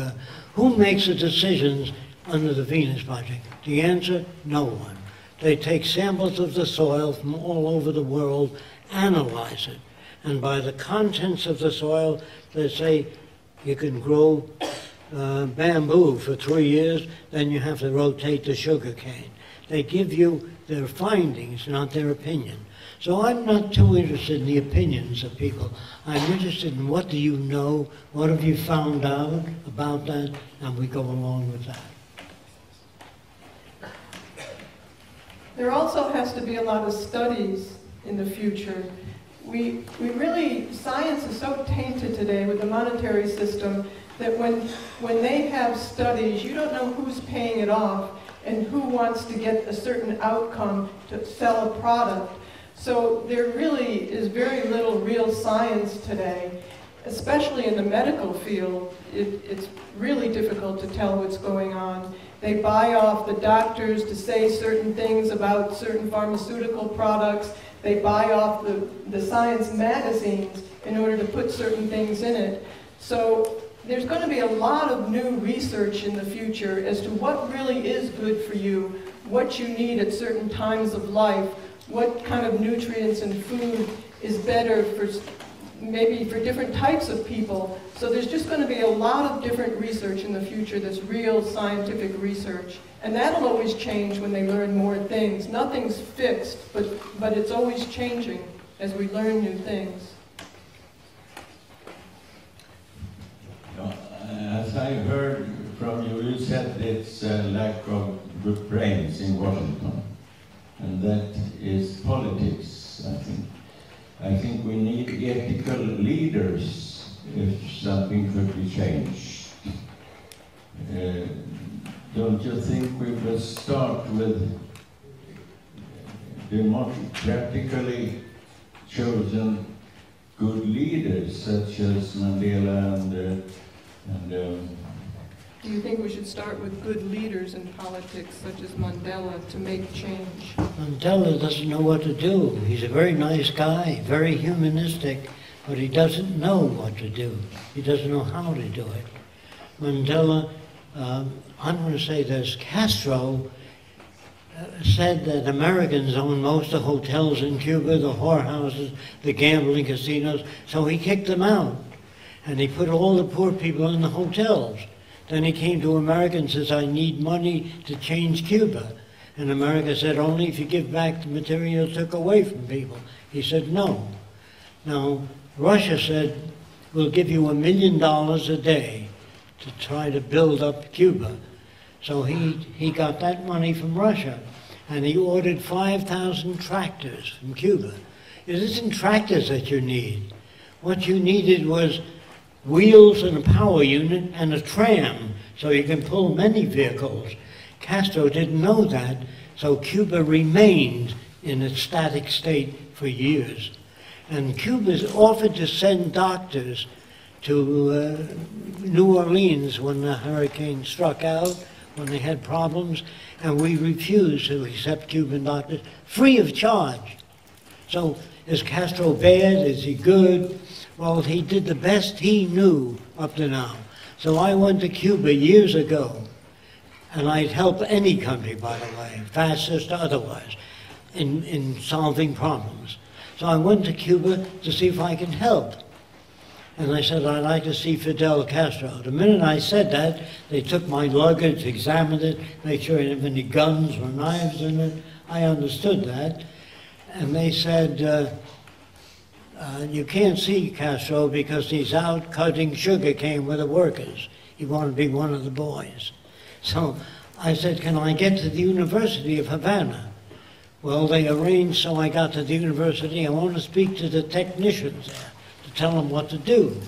D: who makes the decisions under the Venus Project? The answer, no one. They take samples of the soil from all over the world, analyze it, and by the contents of the soil, they say you can grow bamboo for 3 years, then you have to rotate the sugar cane. They give you their findings, not their opinion. So I'm not too interested in the opinions of people. I'm interested in what do you know, what have you found out about that, and we go along with that.
A: There also has to be a lot of studies in the future. We really, science is so tainted today with the monetary system that when they have studies, you don't know who's paying it off and who wants to get a certain outcome to sell a product. So there really is very little real science today, especially in the medical field. It's really difficult to tell what's going on. They buy off the doctors to say certain things about certain pharmaceutical products. They buy off the science magazines in order to put certain things in it. So there's going to be a lot of new research in the future as to what really is good for you, what you need at certain times of life, what kind of nutrients and food is better for maybe for different types of people. So there's just going to be a lot of different research in the future that's real scientific research. And that'll always change when they learn more things. Nothing's fixed, but it's always changing as we learn new things.
Q: As I heard from you, you said it's a lack of good brains in Washington. And that is politics, I think. I think we need ethical leaders if something could be changed. Don't you think we could start with democratically chosen good leaders such as Mandela and
A: Do you think we should start with good leaders in politics, such as Mandela, to make change?
D: Mandela doesn't know what to do. He's a very nice guy, very humanistic, but he doesn't know what to do. He doesn't know how to do it. Mandela, I'm going to say this, Castro said that Americans own most of the hotels in Cuba, the whorehouses, the gambling casinos, so he kicked them out. And he put all the poor people in the hotels. Then he came to America and says, I need money to change Cuba. And America said, only if you give back the material you took away from people. He said, no. Now, Russia said, we'll give you $1 million a day to try to build up Cuba. So he got that money from Russia, and he ordered 5,000 tractors from Cuba. It isn't tractors that you need. What you needed was wheels and a power unit and a tram, so you can pull many vehicles. Castro didn't know that, so Cuba remained in a static state for years. And Cuba's offered to send doctors to New Orleans when the hurricane struck out, when they had problems, and we refused to accept Cuban doctors free of charge. So is Castro bad? Is he good? Well, he did the best he knew up to now. So I went to Cuba years ago, and I'd help any country, by the way, fascist or otherwise, in solving problems. So I went to Cuba to see if I could help. And I said, I'd like to see Fidel Castro. The minute I said that, they took my luggage, examined it, made sure I didn't have any guns or knives in it. I understood that. And they said, you can't see Castro because he's out cutting sugar cane with the workers. He wanted to be one of the boys. So I said, can I get to the University of Havana? Well, they arranged so I got to the university. I want to speak to the technicians there to tell them what to do.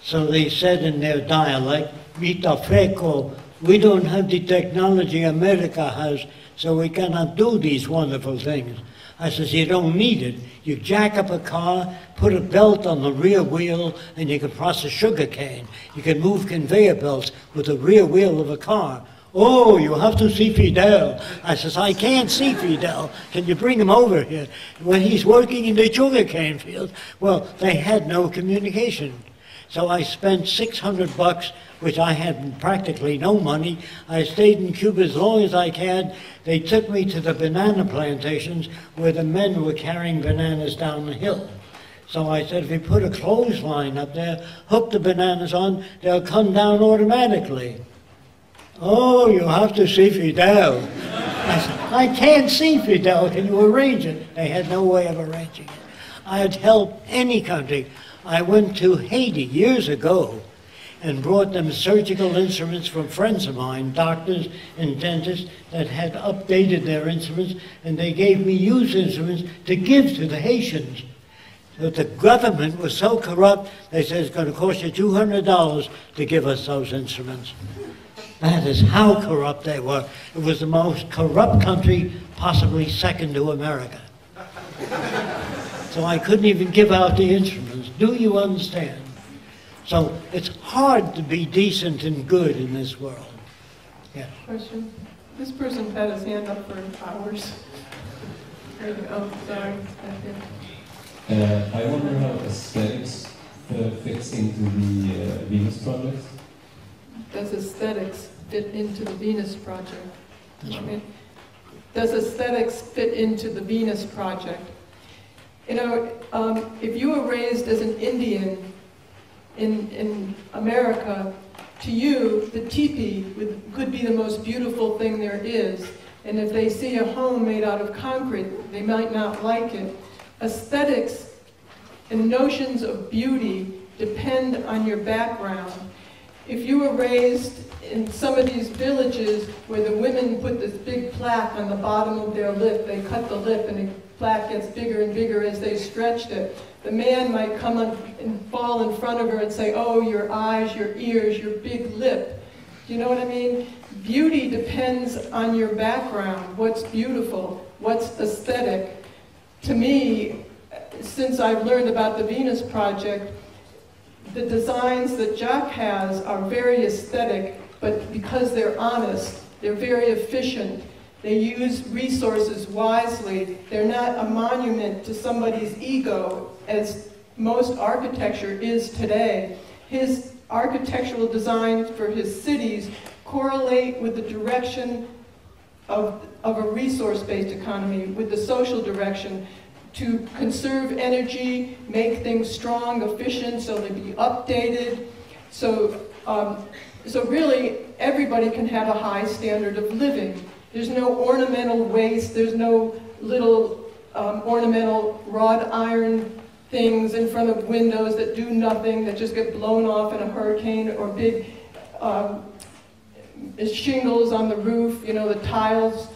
D: So they said in their dialect, Jacque Fresco, we don't have the technology America has, so we cannot do these wonderful things. I says, you don't need it. You jack up a car, put a belt on the rear wheel, and you can process sugar cane. You can move conveyor belts with the rear wheel of a car. Oh, you have to see Fidel. I says, I can't see Fidel. Can you bring him over here? When he's working in the sugar cane field. Well, they had no communication. So I spent $600, which I had practically no money. I stayed in Cuba as long as I can. They took me to the banana plantations where the men were carrying bananas down the hill. So I said, if you put a clothesline up there, hook the bananas on, they'll come down automatically. Oh, you have to see Fidel. I said, I can't see Fidel. Can you arrange it? They had no way of arranging it. I'd help any country. I went to Haiti years ago and brought them surgical instruments from friends of mine, doctors and dentists that had updated their instruments, and they gave me used instruments to give to the Haitians. But the government was so corrupt, they said it's going to cost you $200 to give us those instruments. That is how corrupt they were. It was the most corrupt country, possibly second to America. So I couldn't even give out the instruments. Do you understand? So it's hard to be decent and good in this world. Yeah.
A: Question? This person had his hand up for hours. There you go. Sorry.
R: I wonder how aesthetics fits into the Venus Project.
A: Does aesthetics fit into the Venus Project? Does aesthetics fit into the Venus Project? You know, if you were raised as an Indian in America, to you, the teepee could be the most beautiful thing there is. And if they see a home made out of concrete, they might not like it. Aesthetics and notions of beauty depend on your background. If you were raised in some of these villages where the women put this big plaque on the bottom of their lip, they cut the lip and the plaque gets bigger and bigger as they stretched it, the man might come and fall in front of her and say, oh, your eyes, your ears, your big lip. Do you know what I mean? Beauty depends on your background, what's beautiful, what's aesthetic. To me, since I've learned about the Venus Project, the designs that Jacque has are very aesthetic, but because they're honest, they're very efficient. They use resources wisely. They're not a monument to somebody's ego, as most architecture is today. His architectural designs for his cities correlate with the direction of a resource-based economy, with the social direction, to conserve energy, make things strong, efficient, so they be updated. So really, everybody can have a high standard of living. There's no ornamental waste, there's no little ornamental wrought iron things in front of windows that do nothing, that just get blown off in a hurricane, or big shingles on the roof, you know, the tiles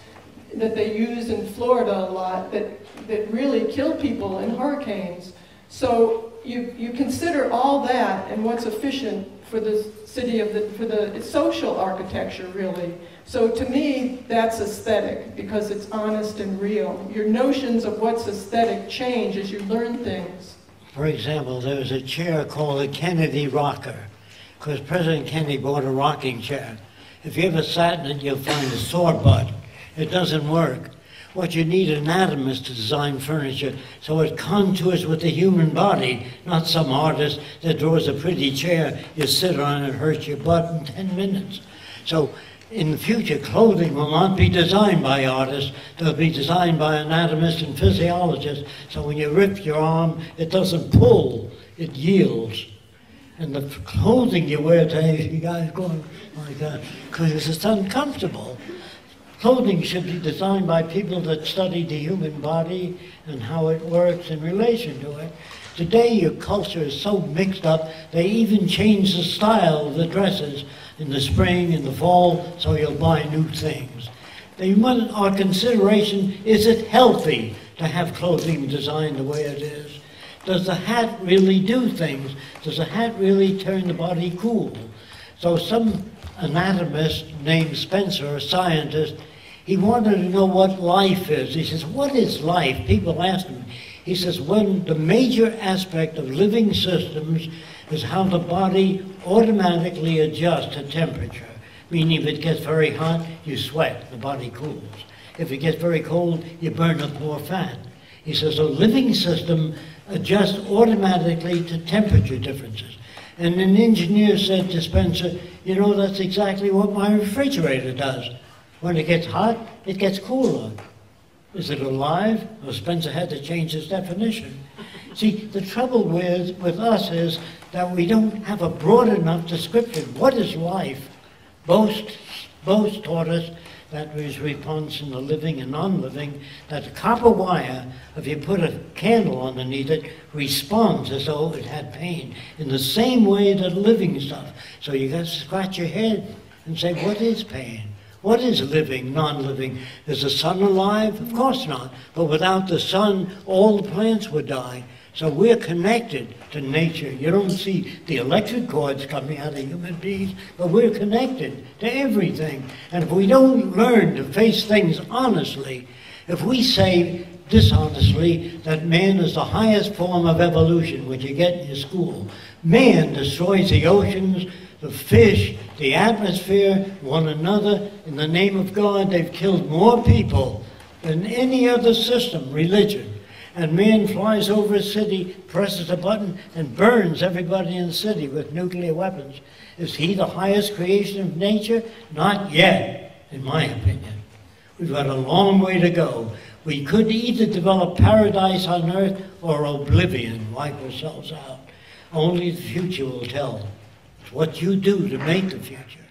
A: that they use in Florida a lot that really kill people in hurricanes. So you consider all that and what's efficient for the city for the social architecture, really. So to me, that's aesthetic, because it's honest and real. Your notions of what's aesthetic change as you learn things.
D: For example, there was a chair called the Kennedy rocker, because President Kennedy bought a rocking chair. If you ever sat in it, you'll find a sore butt. It doesn't work. What you need anatomists to design furniture so it contours with the human body, not some artist that draws a pretty chair, you sit on it, hurts your butt in 10 minutes. So in the future, clothing will not be designed by artists, they'll be designed by anatomists and physiologists, so when you rip your arm, it doesn't pull, it yields. And the clothing you wear today, you guys going like that, because it's uncomfortable. Clothing should be designed by people that study the human body and how it works in relation to it. Today, your culture is so mixed up, they even change the style of the dresses in the spring, in the fall, so you'll buy new things. Our consideration, is it healthy to have clothing designed the way it is? Does the hat really do things? Does the hat really turn the body cool? So some anatomist named Spencer, a scientist, he wanted to know what life is. He says, what is life? People ask him. He says, when the major aspect of living systems is how the body automatically adjusts to temperature. Meaning if it gets very hot, you sweat, the body cools. If it gets very cold, you burn up more fat. He says, a living system adjusts automatically to temperature differences. And an engineer said to Spencer, you know, that's exactly what my refrigerator does. When it gets hot, it gets cooler. Is it alive? Well, Spencer had to change his definition. See, the trouble with us is that we don't have a broad enough description. What is life? Both taught us that there is response in the living and non-living, that the copper wire, if you put a candle underneath it, responds as though it had pain, in the same way that living stuff. So you got to scratch your head and say, what is pain? What is living, non-living? Is the sun alive? Of course not. But without the sun, all the plants would die. So we're connected to nature. You don't see the electric cords coming out of human beings, but we're connected to everything. And if we don't learn to face things honestly, if we say dishonestly that man is the highest form of evolution, which you get in your school, man destroys the oceans, the fish, the atmosphere, one another. In the name of God, they've killed more people than any other system, religion. And man flies over a city, presses a button, and burns everybody in the city with nuclear weapons. Is he the highest creation of nature? Not yet, in my opinion. We've got a long way to go. We could either develop paradise on earth or oblivion, wipe ourselves out. Only the future will tell. It's what you do to make the future.